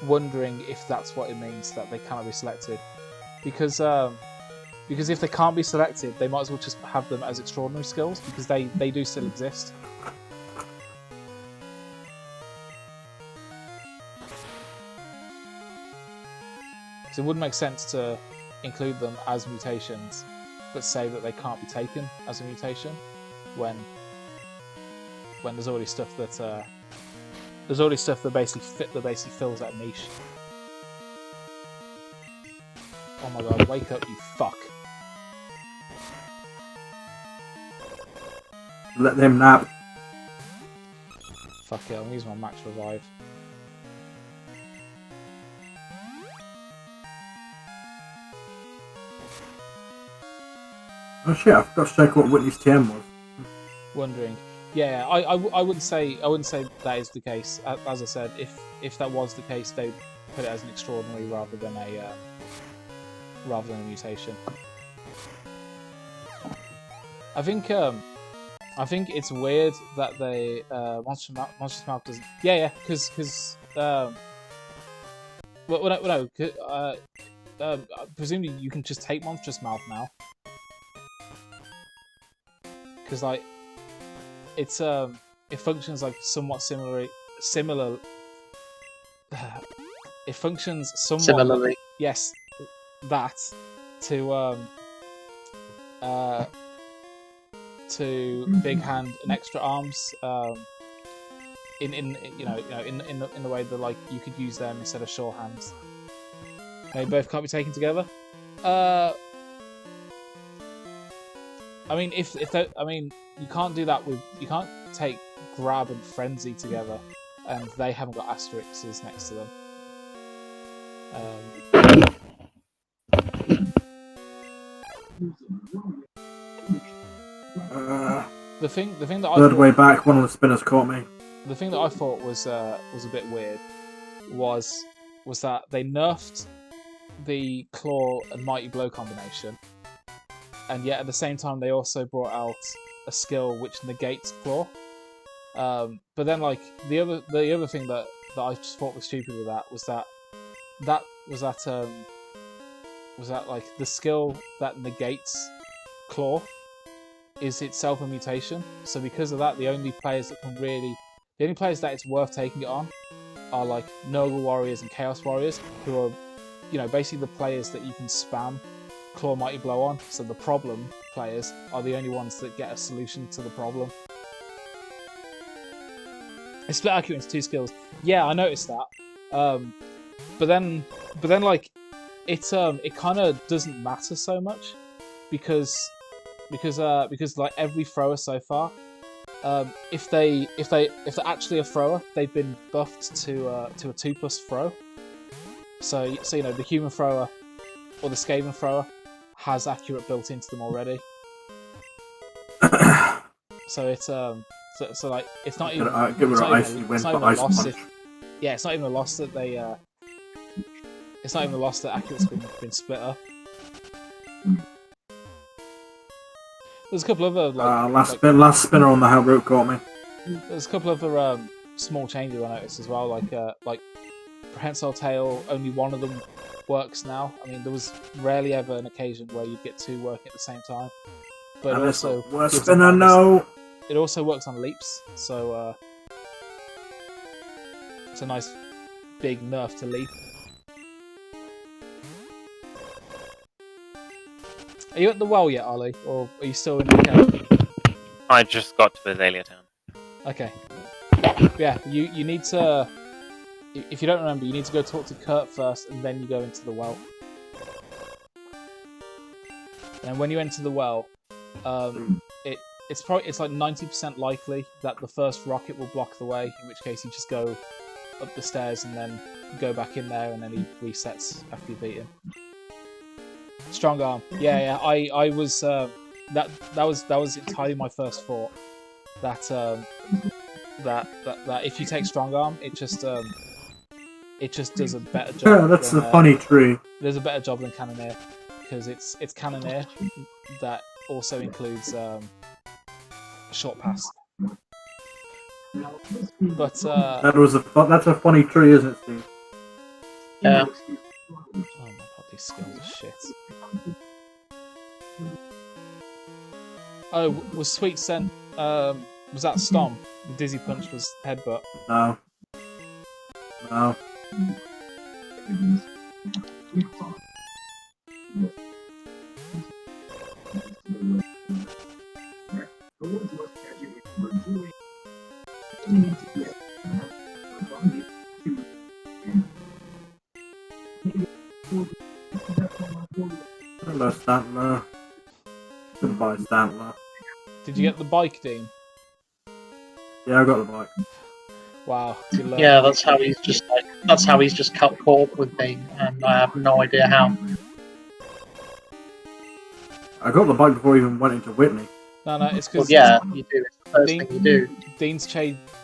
wondering if that's what it means, that they cannot be selected? Because if they can't be selected, they might as well just have them as extraordinary skills, because they do still exist. Because it wouldn't make sense to include them as mutations, but say that they can't be taken as a mutation when there's already stuff that basically fills that niche. Oh my god! Wake up, you fuck! Let them nap. Fuck it! I'm gonna use my max revive. Oh shit! I forgot to check what Whitney's TM was. Wondering. Yeah, I wouldn't say that is the case. As I said, if that was the case, they'd put it as an extraordinary rather than a mutation. I think it's weird that they Monster Mouth doesn't. Yeah, because presumably you can just take Monstrous Mouth now, because like it functions like somewhat similar. It functions somewhat Similarly. yes, that to Big Hand and Extra Arms in the way that like you could use them instead of Sure Hands. They both can't be taken together. I mean, you can't do that you can't take Grab and Frenzy together, and they haven't got asterisks next to them. The thing that I Third thought, way back, one of the spinners caught me. the thing that I thought was a bit weird was that they nerfed the Claw and Mighty Blow combination, and yet at the same time they also brought out a skill which negates Claw. But then like the other thing that I just thought was stupid with that was that like the skill that negates Claw is itself a mutation. So because of that, the only players that it's worth taking it on are like Noble Warriors and Chaos Warriors, who are, basically the players that you can spam Claw Mighty Blow on. So the problem players are the only ones that get a solution to the problem. It's split accurate into two skills. Yeah, I noticed that. But then like it kind of doesn't matter so much because like every thrower so far, if they're actually a thrower, they've been buffed to a 2+ throw. So the human thrower or the Skaven thrower has accurate built into them already. So it's so like it's not even it's not even a loss it's not even a loss that they it's not even a loss that accurate's been split up. There's a couple other last spinner on the hell route caught me. There's a couple other small changes I noticed as well, like Prehensile Tail. Only one of them works now. I mean, there was rarely ever an occasion where you'd get two working at the same time. But it also worst spinner, no. It also works on leaps, so it's a nice big nerf to leap. Are you at the well yet, Ollie, or are you still in the camp? I just got to Azalea Town. Okay. Yeah, you need to. If you don't remember, you need to go talk to Kurt first, and then you go into the well. And when you enter the well, it's like 90% likely that the first rocket will block the way. In which case, you just go up the stairs and then go back in there, and then he resets after you beat him. Strong arm. Yeah. I was that was entirely my first thought. That if you take strong arm, it just does a better job. Yeah, that's a funny tree. There's a better job than Cannoneer, because it's Cannoneer that also includes short pass. But that's a funny tree, isn't it, Steve? Yeah. Oh my god, these skills are shit. Oh, was Sweet sent? Was that Stomp? The Dizzy Punch was Headbutt. No. Hello, Stantler. Goodbye, Stantler. Did you get the bike, Dean? Yeah, I got the bike. Wow. You learned. Yeah, that's how he's just caught up with me, and I have no idea how. I got the bike before I even went into Whitney. No, it's Well, because yeah, you do. It's the first Dean- thing you do.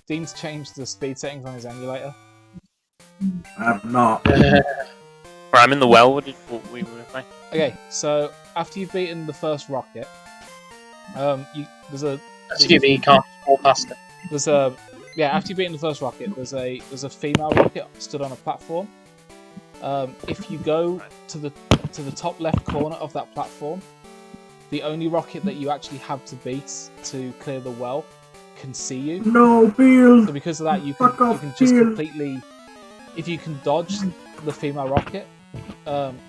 Dean's changed the speed settings on his emulator. I have not. Right, I'm in the well. What we were saying? Okay, so after you've beaten the first rocket, Excuse me, you can't walk past it. after you've beaten the first rocket, there's a female rocket stood on a platform. If you go to the top left corner of that platform, the only rocket that you actually have to beat to clear the well can see you. No, Bill! So because of that, you Fuck can off, just Bill. completely, if you can dodge the female rocket,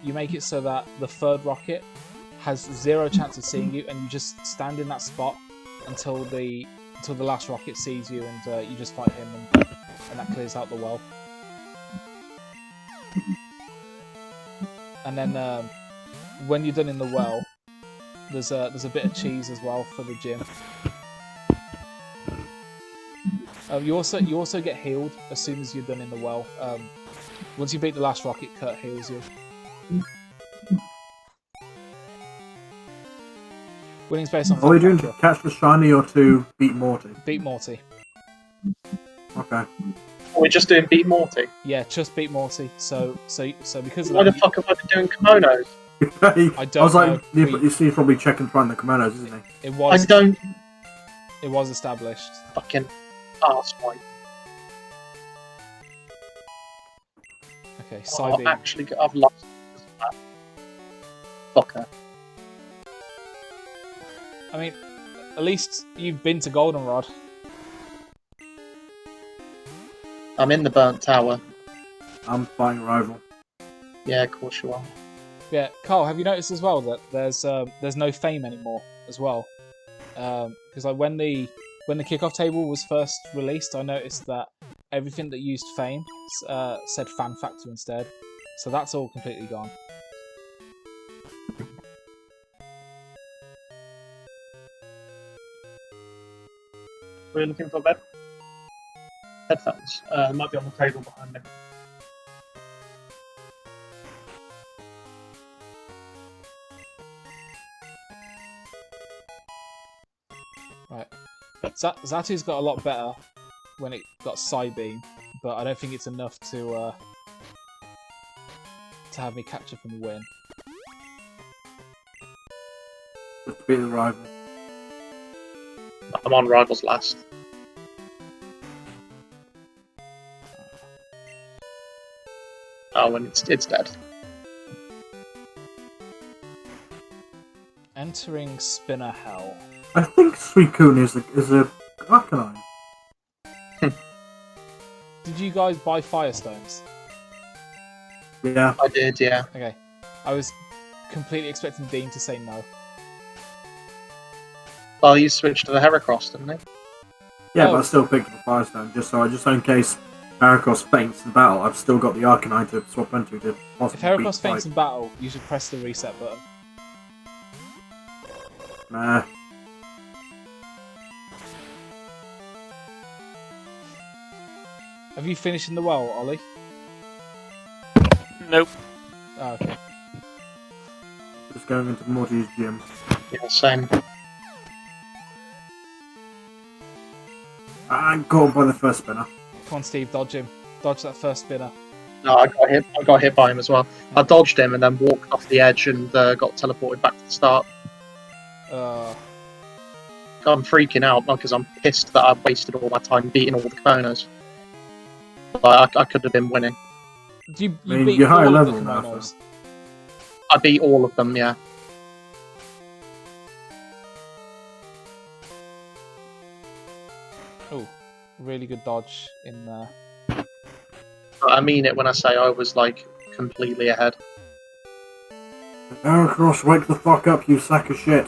you make it so that the third rocket has 0 chance of seeing you, and you just stand in that spot until the last rocket sees you, and you just fight him, and that clears out the well. And then when you're done in the well, there's a bit of cheese as well for the gym. You also get healed as soon as you're done in the well. Once you beat the last rocket, Kurt heals you. Winning's based on. Are we doing to factor. catch the shiny or to beat Morty? Beat Morty. Okay. We're just doing beat Morty. Yeah, just beat Morty. So because of Why the that, fuck have I been doing kimonos? I don't was like, know. you see, he's probably checking trying the kimonos, isn't he? it I was don't it was established. fucking arsewipe. Okay, Oh, side actually, I've lost. Fucker. I mean, at least you've been to Goldenrod. I'm in the burnt tower. I'm fighting a rival. Yeah, of course you are. Yeah, Carl, have you noticed as well that there's no fame anymore as well? Because like when the kickoff table was first released, I noticed that everything that used fame said fan factor instead. So that's all completely gone. We're looking for bed. Headphones. They might be on the table behind me. Right. Zatu's got a lot better when it got side beam, but I don't think it's enough to have me catch up and win. Just to beat the rival. I'm on Rivals last. Oh, and it's dead. Entering Spinner Hell. I think Suicune is a Arcanine. Did you guys buy Firestones? Yeah. I did, yeah. Okay. I was completely expecting Dean to say no. Well, you switched to the Heracross, didn't you? Yeah, Oh. but I still picked up a Firestone just so in case Heracross faints in battle, I've still got the Arcanine to swap into to possibly If Heracross beat faints the in battle, you should press the reset button. fight. Nah. Have you finished in the well, Ollie? Nope. Oh, okay. Just going into Morty's gym. Yeah, same. I'm caught by the first spinner. Come on, Steve, dodge him. Dodge that first spinner. No, I got hit by him as well. I dodged him and then walked off the edge and got teleported back to the start. I'm freaking out because I'm pissed that I wasted all my time beating all the kimonos. Like, I could have been winning. You I mean, beat you're higher all of the level now, kimonos. so. I beat all of them, yeah. Oh, really good dodge in there. But I mean it when I say I was like completely ahead. Heracross, wake the fuck up, you sack of shit.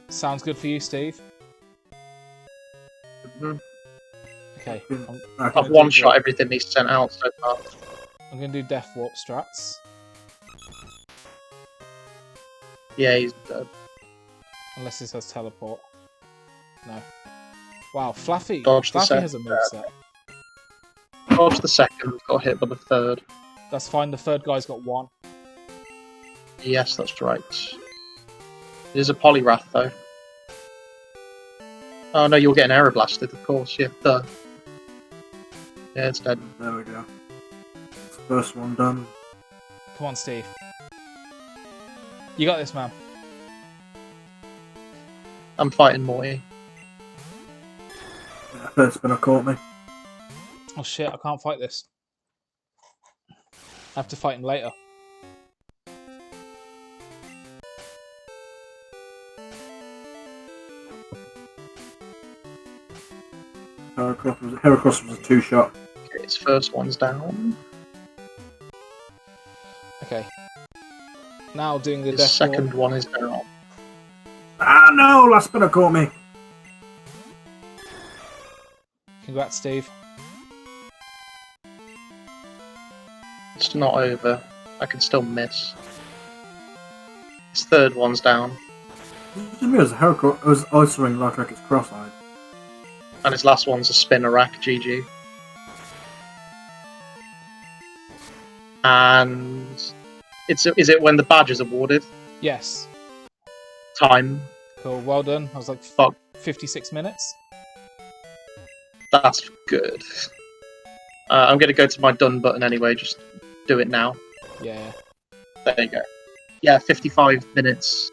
Sounds good for you, Steve? Mhm. Okay. I've one-shot everything he's sent out so far. I'm going to do Death Warp strats. Yeah, he's dead. Unless this has teleport. No. Wow, Fluffy. Dodge the Fluffy has a second. moveset. Dodge the second, got hit by the third. That's fine, the third guy's got 1. Yes, that's right. It is a Poliwrath, though. Oh no, you're getting Aero Blasted, of course, yeah. Duh. Yeah, it's dead. There we go. First one done. Come on, Steve. You got this, man. I'm fighting Morty. Yeah, first spinner caught me. Oh shit, I can't fight this. I have to fight him later. Heracross was a 2-shot. Okay, his first one's down. Okay. Now doing the His Death second Warp. one is down. Ah no! Last spinner caught me. Congrats, Steve. It's not over. I can still miss. His third one's down. To me, it was a Heracross. It was answering like it's cross-eyed. And his last one's a spinner rack, GG. And is it when the badge is awarded? Yes. Time. Cool, well done. I was like, Fuck. 56 minutes. That's good. I'm going to go to my done button anyway, just do it now. Yeah. There you go. Yeah, 55 minutes,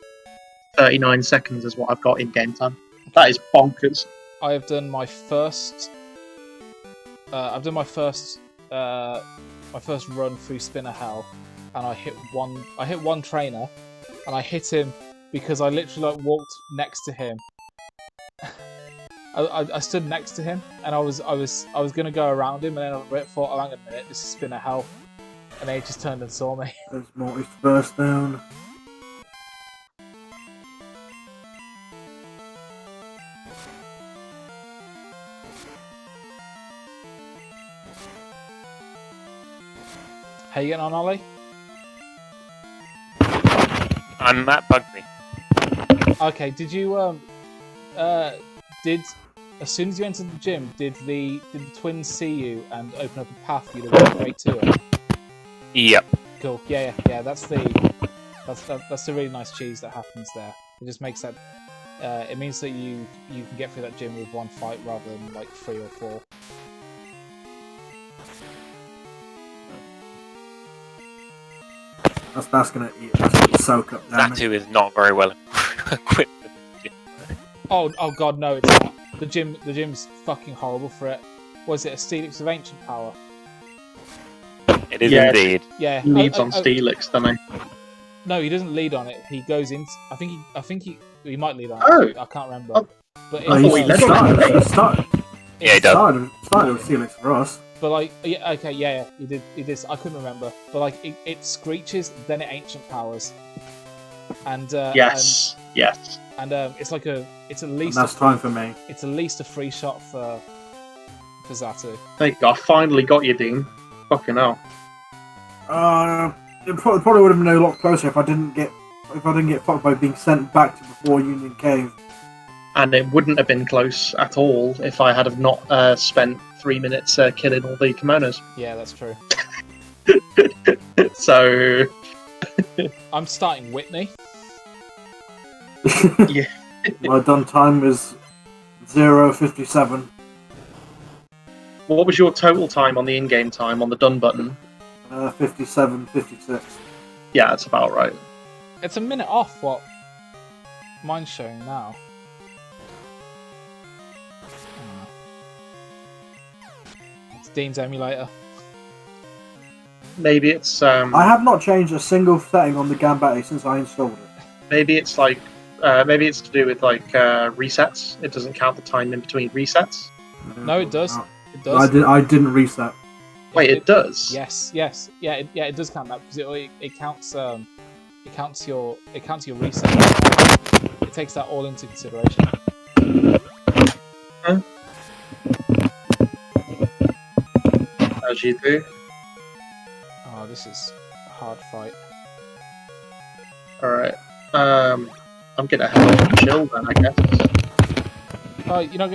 39 seconds is what I've got in game time. That is bonkers. I have done my first. I've done my first run through Spinner Hell, and I hit one trainer, and I hit him because I literally like walked next to him. I stood next to him, and I was gonna go around him, and then I thought, oh, hang on a minute, this is Spinner Hell, and then he just turned and saw me. There's Morty's first down. How you getting on, Ollie? I'm Matt Bugsy. Okay, did you as soon as you entered the gym, did the twins see you and open up a path for you to walk straight to it? Yep. Cool. Yeah. That's the really nice cheese that happens there. It just makes that. It means that you can get through that gym with 1 fight rather than like 3 or 4. That's gonna eat. That's gonna soak up damage. Zatu is not very well equipped for this gym. Oh god, no! It's not. The gym's fucking horrible for it. Was it a Steelix of Ancient Power? It is Yeah. indeed. Yeah. He leads on Steelix, doesn't he? No, he doesn't lead on it. He goes in. I think he might lead on it. Oh. I can't remember. Oh. But Oh, thought he he led started. Yeah, he does. Started with Felix for us. But like, yeah, okay, yeah, he did. I couldn't remember. But like, it screeches, then it Ancient Powers, and Yes. and it's like it's at least And that's time for me. it's at least a free shot for Zatu. There you go. I finally got you, Dean. Fucking hell. It probably would have been a lot closer if I didn't get fucked by being sent back to before Union Cave. And it wouldn't have been close at all if I had have not spent 3 minutes killing all the kimonos. Yeah, that's true. So, I'm starting Whitney. yeah. My done time is 0:57. What was your total time on the in-game time on the done button? 57:56. Yeah, that's about right. It's a minute off what mine's showing now. It's Dean's emulator. Maybe it's I have not changed a single setting on the Gambatti since I installed it. maybe it's like maybe it's to do with like resets. It doesn't count the time in between resets. No, it does. It does. I didn't reset. Wait, it does? Yes, yeah, it does count that because it counts your reset. It takes that all into consideration. Huh? As you do. Oh, this is a hard fight. Alright. I'm gonna head off and chill then, I guess. Oh, you're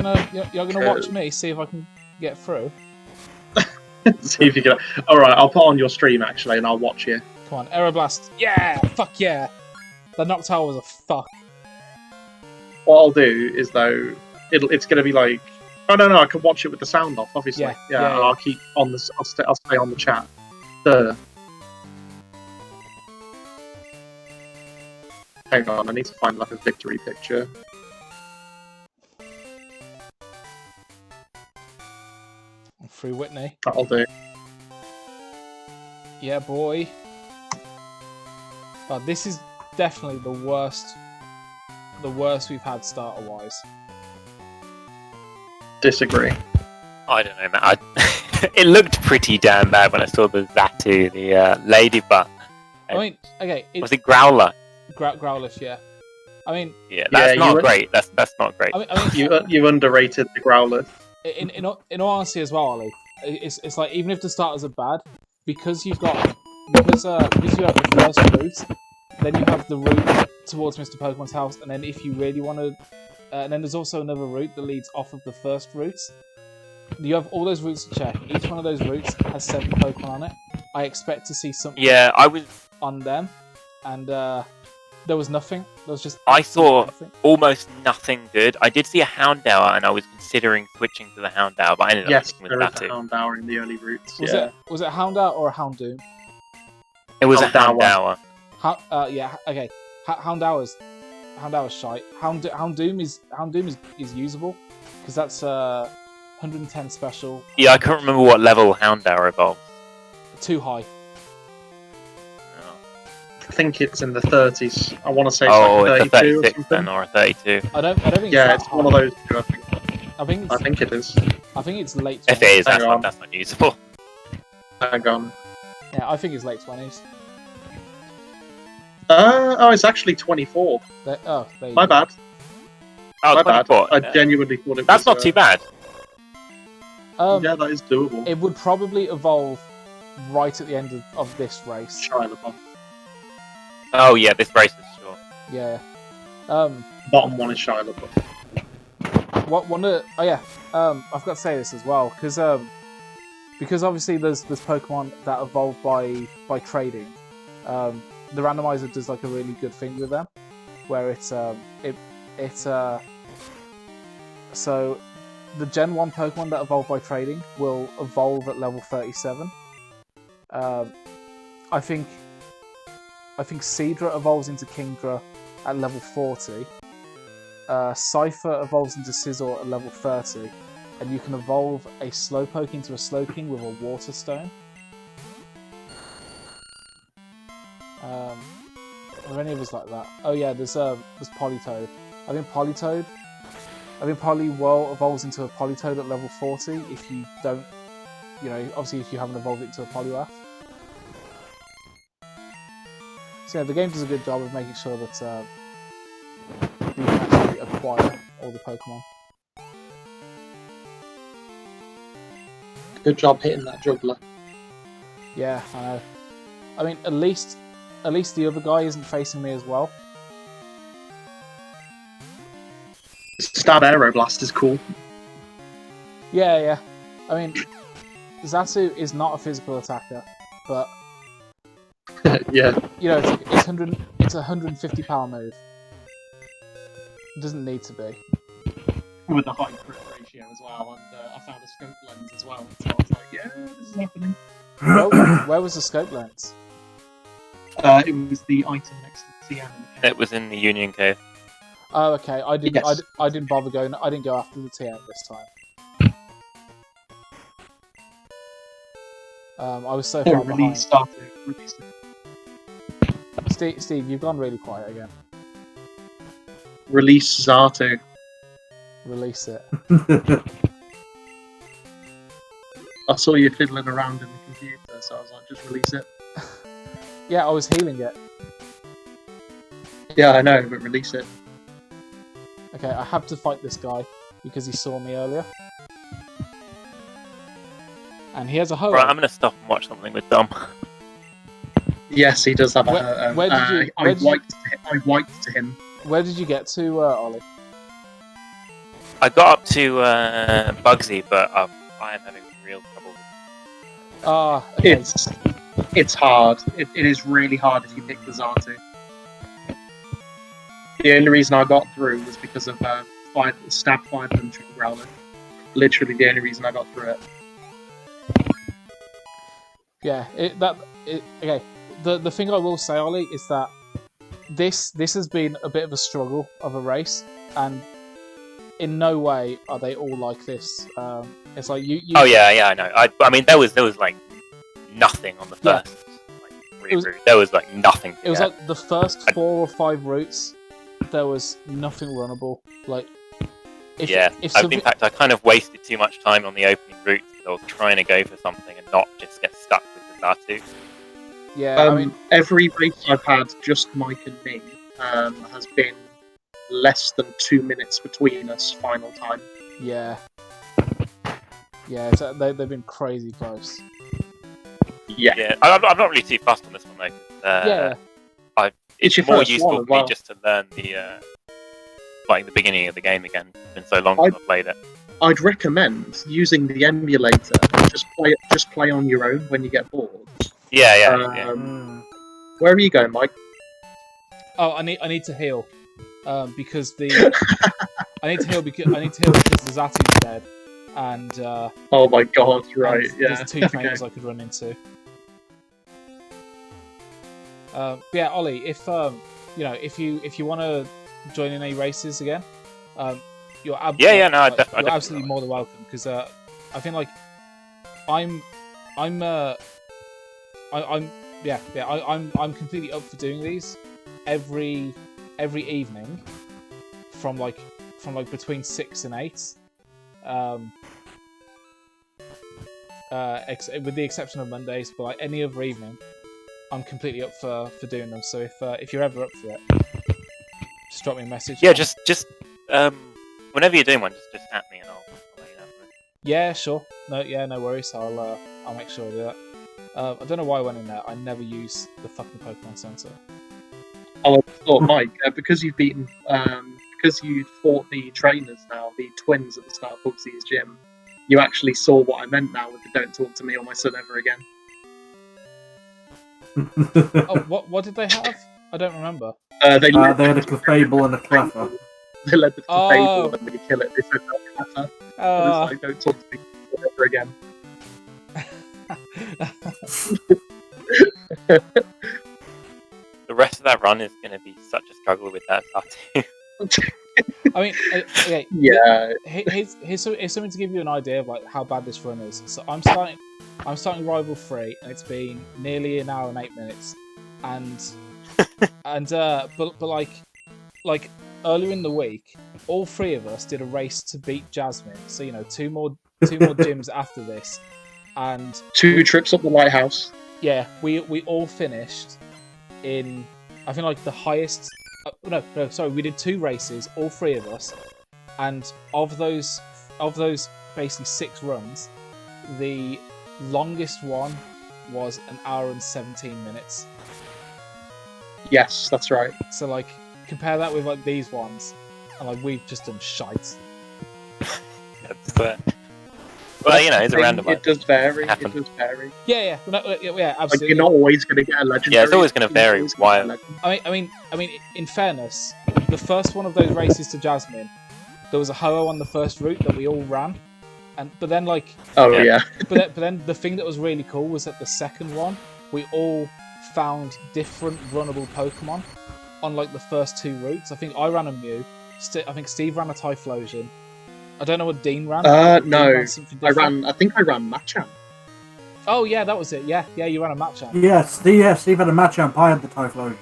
gonna watch me see if I can get through. See if you can. Alright, I'll put on your stream actually and I'll watch you. Come on, Aeroblast. Yeah, fuck yeah. The Noctowl was a fuck. What I'll do is though, it's gonna be like. Oh no, I can watch it with the sound off, obviously. Yeah. I'll keep on this. I'll stay on the chat. Duh. Hang on, I need to find like a victory picture. Free Whitney. That'll do. Yeah, boy. Oh, this is definitely the worst we've had starter-wise. Disagree. I don't know, man. It looked pretty damn bad when I saw the Zatu, the ladybug. I mean, okay. Was it Growler? Growlish, yeah. I mean, yeah, that's not great. That's not great. I mean, you underrated the Growler. In all honesty, as well, Ollie, it's like even if the starters are bad, because you have the first route, then you have the route towards Mr. Pokemon's house, and then if you really want to, and then there's also another route that leads off of the first route. You have all those routes to check. Each one of those routes has 7 Pokemon on it. I expect to see something. Yeah, I was on them, and there was nothing. There was just. I saw nothing. Almost nothing good. I did see a Houndour, and I was considering switching to the Houndour, but I ended up sticking with that too. Yes, there is a Houndour in the early routes. Was it a Houndour or a Houndoom? It was Houndour. a Houndour. Yeah. Okay. Houndour's shite. Houndoom is usable because that's 110 special. Yeah, I can't remember what level Houndour evolves. Too high. I think it's in the 30s. I want to say it's it's like a 32 or 36 something. then, or a 32. I don't think. Yeah, it's it's that one of high. those two. I think it is. I think it's late. 20s. If it is, that's Hang on. not usable. Hang on. Yeah, I think it's late 20s. It's actually 24. There you My go. bad. Oh, My bad. 24. I genuinely thought it was. That's not too bad. Yeah, that is doable. It would probably evolve right at the end of this race. Shia LaBeouf. Oh yeah, this race is short. Yeah. Bottom one is Shia LaBeouf. I've got to say this as well because obviously there's Pokemon that evolve by trading. The randomizer does like a really good thing with them, where so the Gen 1 Pokemon that evolve by trading will evolve at level 37. I think Seadra evolves into Kingdra at level 40. Cypher evolves into Scizor at level 30, and you can evolve a Slowpoke into a Slowking with a Water Stone. Are there any of us like that? Oh yeah, there's Politoed. I think Poliwhirl evolves into a Politoed at level 40 if you don't, obviously if you haven't evolved it to a Poliwrath. So yeah, the game does a good job of making sure that you can actually acquire all the Pokemon. Good job hitting that juggler. Yeah, I know. I mean, at least the other guy isn't facing me as well. Stab Aeroblast is cool. Yeah. I mean, Zatu is not a physical attacker, but Yeah. it's a 150 power move. It doesn't need to be. With a high crit ratio as well, and I found a scope lens as well, so I was like, yeah, this is happening. Where was the scope lens? It was the item next to the TM in the cave. It was in the Union Cave. Oh, okay. I didn't. Yes. I didn't bother going. I didn't go after the TM this time. I was so far behind. Released. Steve, you've gone really quiet again. Release Zatu. Release it. I saw you fiddling around in the computer, so I was like, just release it. Yeah, I was healing it. Yeah, I know, but release it. Okay, I have to fight this guy because he saw me earlier. And he has a hoe. Right, I'm gonna stop and watch something with Dom. Yes, he does have Where did you? I wiped to him. Where did you get to, Ollie? I got up to Bugsy, but I am having real trouble with Okay. It's hard. It is really hard if you pick the Zatu. The only reason I got through was because of stab 5 of them through the growler. Literally the only reason I got through it. Yeah, okay. The thing I will say, Ollie, is that this has been a bit of a struggle of a race, and in no way are they all like this. It's like you. Oh yeah, I know. I mean, there was like nothing on the first route. There was like nothing. It was like the first 4 or 5 routes. There was nothing runnable. Like, in fact, I kind of wasted too much time on the opening route because I was trying to go for something and not just get stuck with the Zatu. Yeah, I mean, every race I've had, just Mike and me, has been less than 2 minutes between us final time. Yeah, they've been crazy close. Yeah. I'm not really too fussed on this one though. It's more useful for me just to learn the beginning of the game again. It's been so long since I've played it. I'd recommend using the emulator. Just play on your own when you get bored. Yeah. Where are you going, Mike? Oh, I need to heal, because the I need to heal because the Zatu's dead, and oh my god, right? Yeah. There's 2 trainers I could run into. Yeah, Ollie, if if you want to join in any races again, you're absolutely more than welcome, because I think like I'm completely up for doing these every evening from between 6 and 8. With the exception of Mondays, but like any other evening, I'm completely up for doing them. So if you're ever up for it, just drop me a message. Yeah, just whenever you're doing one, just at me and I'll let you know. Yeah, sure. No worries. I'll make sure I do that. I don't know why I went in there. I never use the fucking Pokemon Center. Oh, I thought, Mike, because you've beaten, because you fought the trainers now, the twins at the start of Bugsy's gym, you actually saw what I meant now with the "Don't talk to me or my son ever again." Oh, what did they have? I don't remember. They had a Clefable and a Cleffa. They led the Clefable and they kill it. They said no Cleffa. Oh. Like, "Don't talk to me ever again." The rest of that run is going to be such a struggle with that Zatu. I mean, okay. Yeah. Here's something to give you an idea of like how bad this run is. So I'm starting Rival 3, and it's been nearly an hour and 8 minutes, but like earlier in the week, all 3 of us did a race to beat Jasmine. So 2 more gyms after this, and 2 trips up the lighthouse. Yeah, we all finished in, I think, like the highest. No, sorry, we did 2 races, all 3 of us, and of those basically 6 runs, the longest one was an hour and 17 minutes. Yes, that's right. So like, compare that with like these ones, and like we've just done shite. Well, it's a randomizer. It does vary. Yeah, absolutely. Like, you're not always going to get a legendary. Yeah, it's always going to vary. Why? I mean, in fairness, the first one of those races to Jasmine, there was a Ho-Oh on the first route that we all ran, but then like. Oh yeah. But then the thing that was really cool was that the second one, we all found different runnable Pokemon on like the first 2 routes. I think I ran a Mew. I think Steve ran a Typhlosion. I don't know what Dean ran. No, I think I ran Machamp. Oh yeah, that was it. Yeah, you ran a Machamp. Yes, Steve had a Machamp. I had the Typhlosion.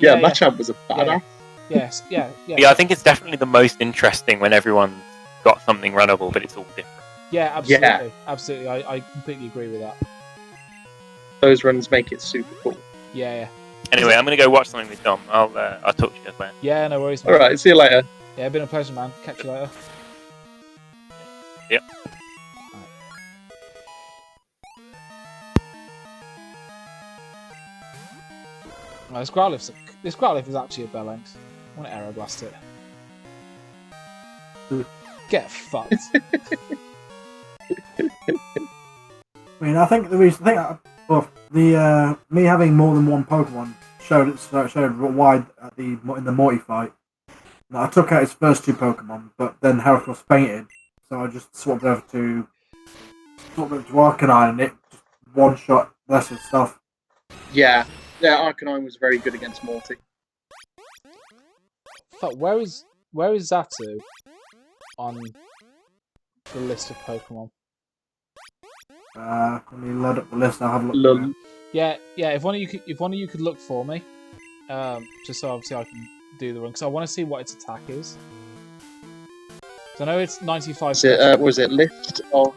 Yeah, Machamp was a badass. Yes, yeah. Yeah, I think it's definitely the most interesting when everyone's got something runnable, but it's all different. Yeah, absolutely. Absolutely. I completely agree with that. Those runs make it super cool. Yeah. Anyway, I'm going to go watch something with Dom. I'll talk to you guys later. Yeah, no worries, man. Alright, see you later. Yeah, been a pleasure, man. Catch you later. Yep. Right, this Growlithe is actually a bell length. I want to Aeroblast it. Get fucked. I mean, I think the reason, me having more than one Pokemon showed why in the Morty fight. I took out his first 2 Pokemon, but then Heracross fainted, so I just swapped over to Arcanine, and it just one shot less of stuff. Yeah, Arcanine was very good against Morty. Fuck, where is Xatu on the list of Pokemon? Let me load up the list. I'll have a look. Yeah. If one of you could look for me, just so obviously I can do the run, because I want to see what its attack is. So I know it's 95. Was it list of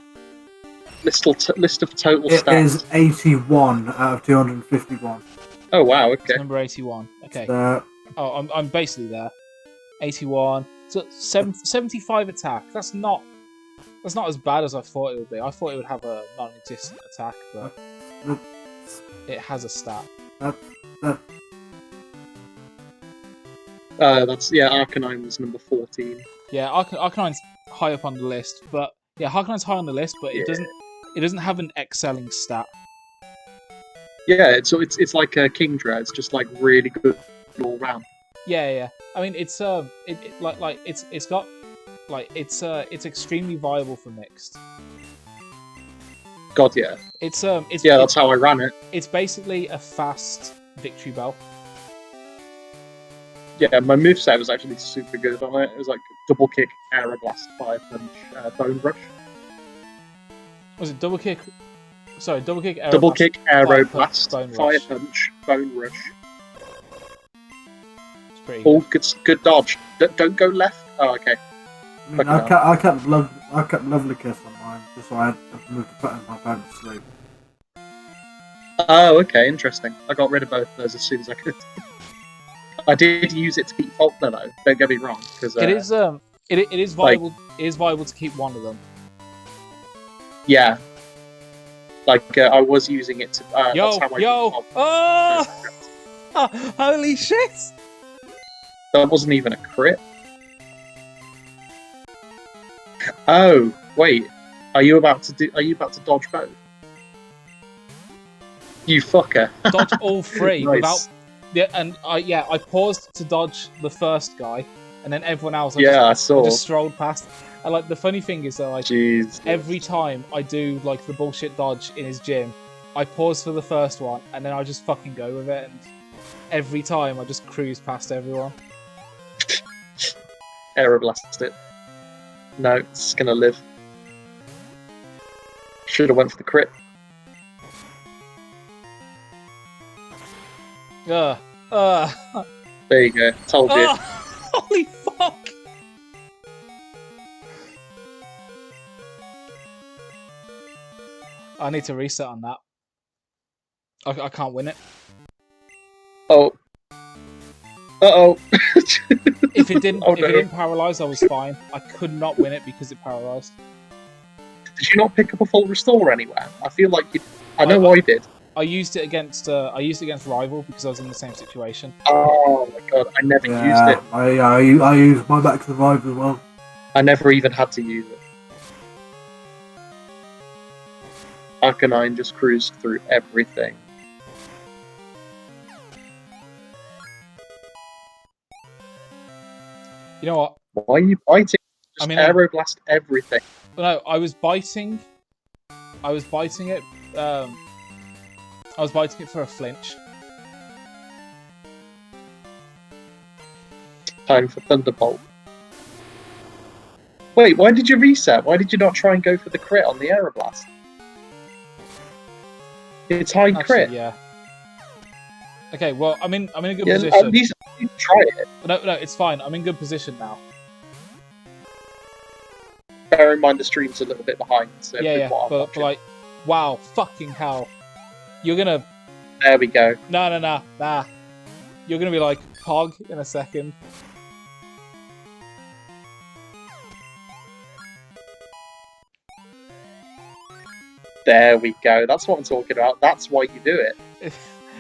total stats? It is 81 out of 251. Oh wow, okay. It's number 81. Okay. I'm basically there. 81. So 75 attack. That's not as bad as I thought it would be. I thought it would have a non-existent attack, but it has a stat. Arcanine was number 14. Yeah, Arcanine's high up on the list, but Arcanine's high on the list, but it doesn't have an excelling stat. Yeah, it's like a Kingdra. It's just like really good all round. Yeah. I mean, it's extremely viable for mixed. God, yeah. That's how I ran it. It's basically a fast Victory Bell. Yeah, my moveset was actually super good on it. It was like double kick, Aeroblast, 5-punch, Bone Rush. Was it double kick? Sorry, double kick, Aeroblast, double kick, Aeroblast, 5-punch, Bone Rush. It's pretty all good dodge. Don't go left. Oh, okay. I mean, I kept Lovely Kiss on mine, just so I had to move to put my opponent to sleep. Oh, okay, interesting. I got rid of both of those as soon as I could. I did use it to beat Faulkner though. Don't get me wrong, because it is viable. It is viable to keep one of them. Yeah, I was using it to. That's how I holy shit! That wasn't even a crit. Oh wait, are you about to dodge both? You fucker! Dodge all 3 nice. Without. Yeah, and I paused to dodge the first guy, and then everyone else. I saw. I just strolled past. And the funny thing is that every time I do the bullshit dodge in his gym, I pause for the first one, and then I just fucking go with it. And every time I just cruise past everyone. Aeroblast it. No, it's gonna live. Should have went for the crit. There you go. Told you. Holy fuck! I need to reset on that. I can't win it. Oh. Uh-oh. If it didn't paralyze, I was fine. I could not win it because it paralyzed. Did you not pick up a full restore anywhere? I feel like you. I know I did. I used it against Rival because I was in the same situation. Oh my god, I never used it. I used my back survival as well. I never even had to use it. Arcanine just cruised through everything. You know what? Why are you biting? Just Aeroblast everything. No, I was biting it. I was biting it for a flinch. Time for Thunderbolt. Wait, why did you reset? Why did you not try and go for the crit on the Aeroblast? It's high crit. Yeah. Okay, well, I'm in a good position. At least try it. No, it's fine. I'm in good position now. bear in mind the stream's a little bit behind. So Yeah, but like, wow, fucking hell. You're gonna... There we go. Nah. You're gonna be like, Pog in a second. There we go. That's what I'm talking about. That's why you do it.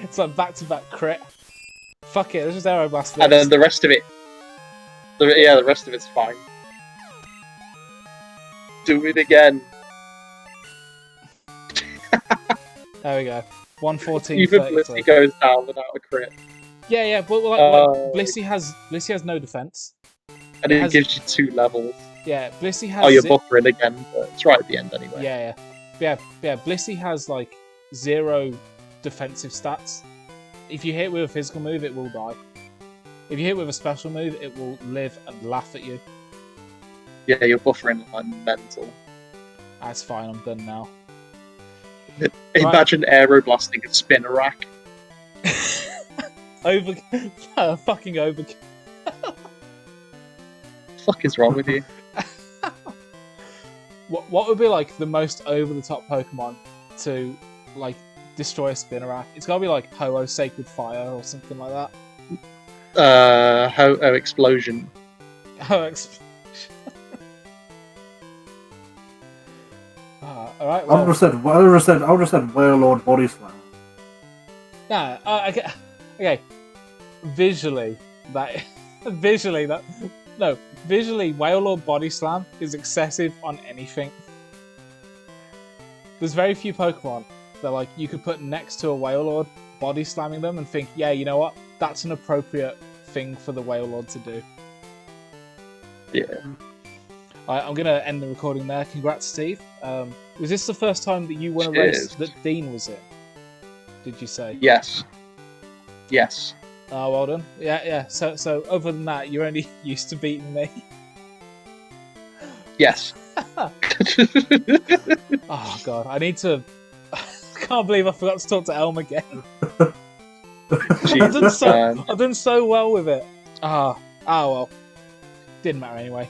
It's like back-to-back crit. Fuck it, let's just Aeroblast this. And then the rest of it... the rest of it's fine. Do it again. There we go. 114. Even Blissey goes down without a crit. Yeah, but like Blissey has no defense. And it gives you 2 levels. Yeah, Blissey has... Oh, you're buffering again, but it's right at the end anyway. Yeah. Blissey has like 0 defensive stats. If you hit with a physical move, it will die. If you hit with a special move, it will live and laugh at you. Yeah, you're buffering like mental. That's fine, I'm done now. Imagine aeroblasting a spinner rack. Fucking overkill. Fuck is wrong with you? What would be like the most over-the-top Pokemon to like destroy a spinner rack? It's gotta be like Ho-Oh Sacred Fire or something like that. Ho-Oh Explosion. Ho-Oh Explosion. Alright, well... I would have said Warlord Body Slam. Yeah, okay. Visually, Wailord Body Slam is excessive on anything. There's very few Pokemon that like you could put next to a Wailord body slamming them and think, yeah, you know what? That's an appropriate thing for the Wailord to do. Yeah. Alright, I'm gonna end the recording there. Congrats, Steve. Was this the first time that you won a race that Dean was in? Did you say? Yes. Yes. Oh, well done. Yeah. So other than that, you're only used to beating me. Yes. Oh god, I need to... I can't believe I forgot to talk to Elm again. I've done so well with it. Well. Didn't matter anyway.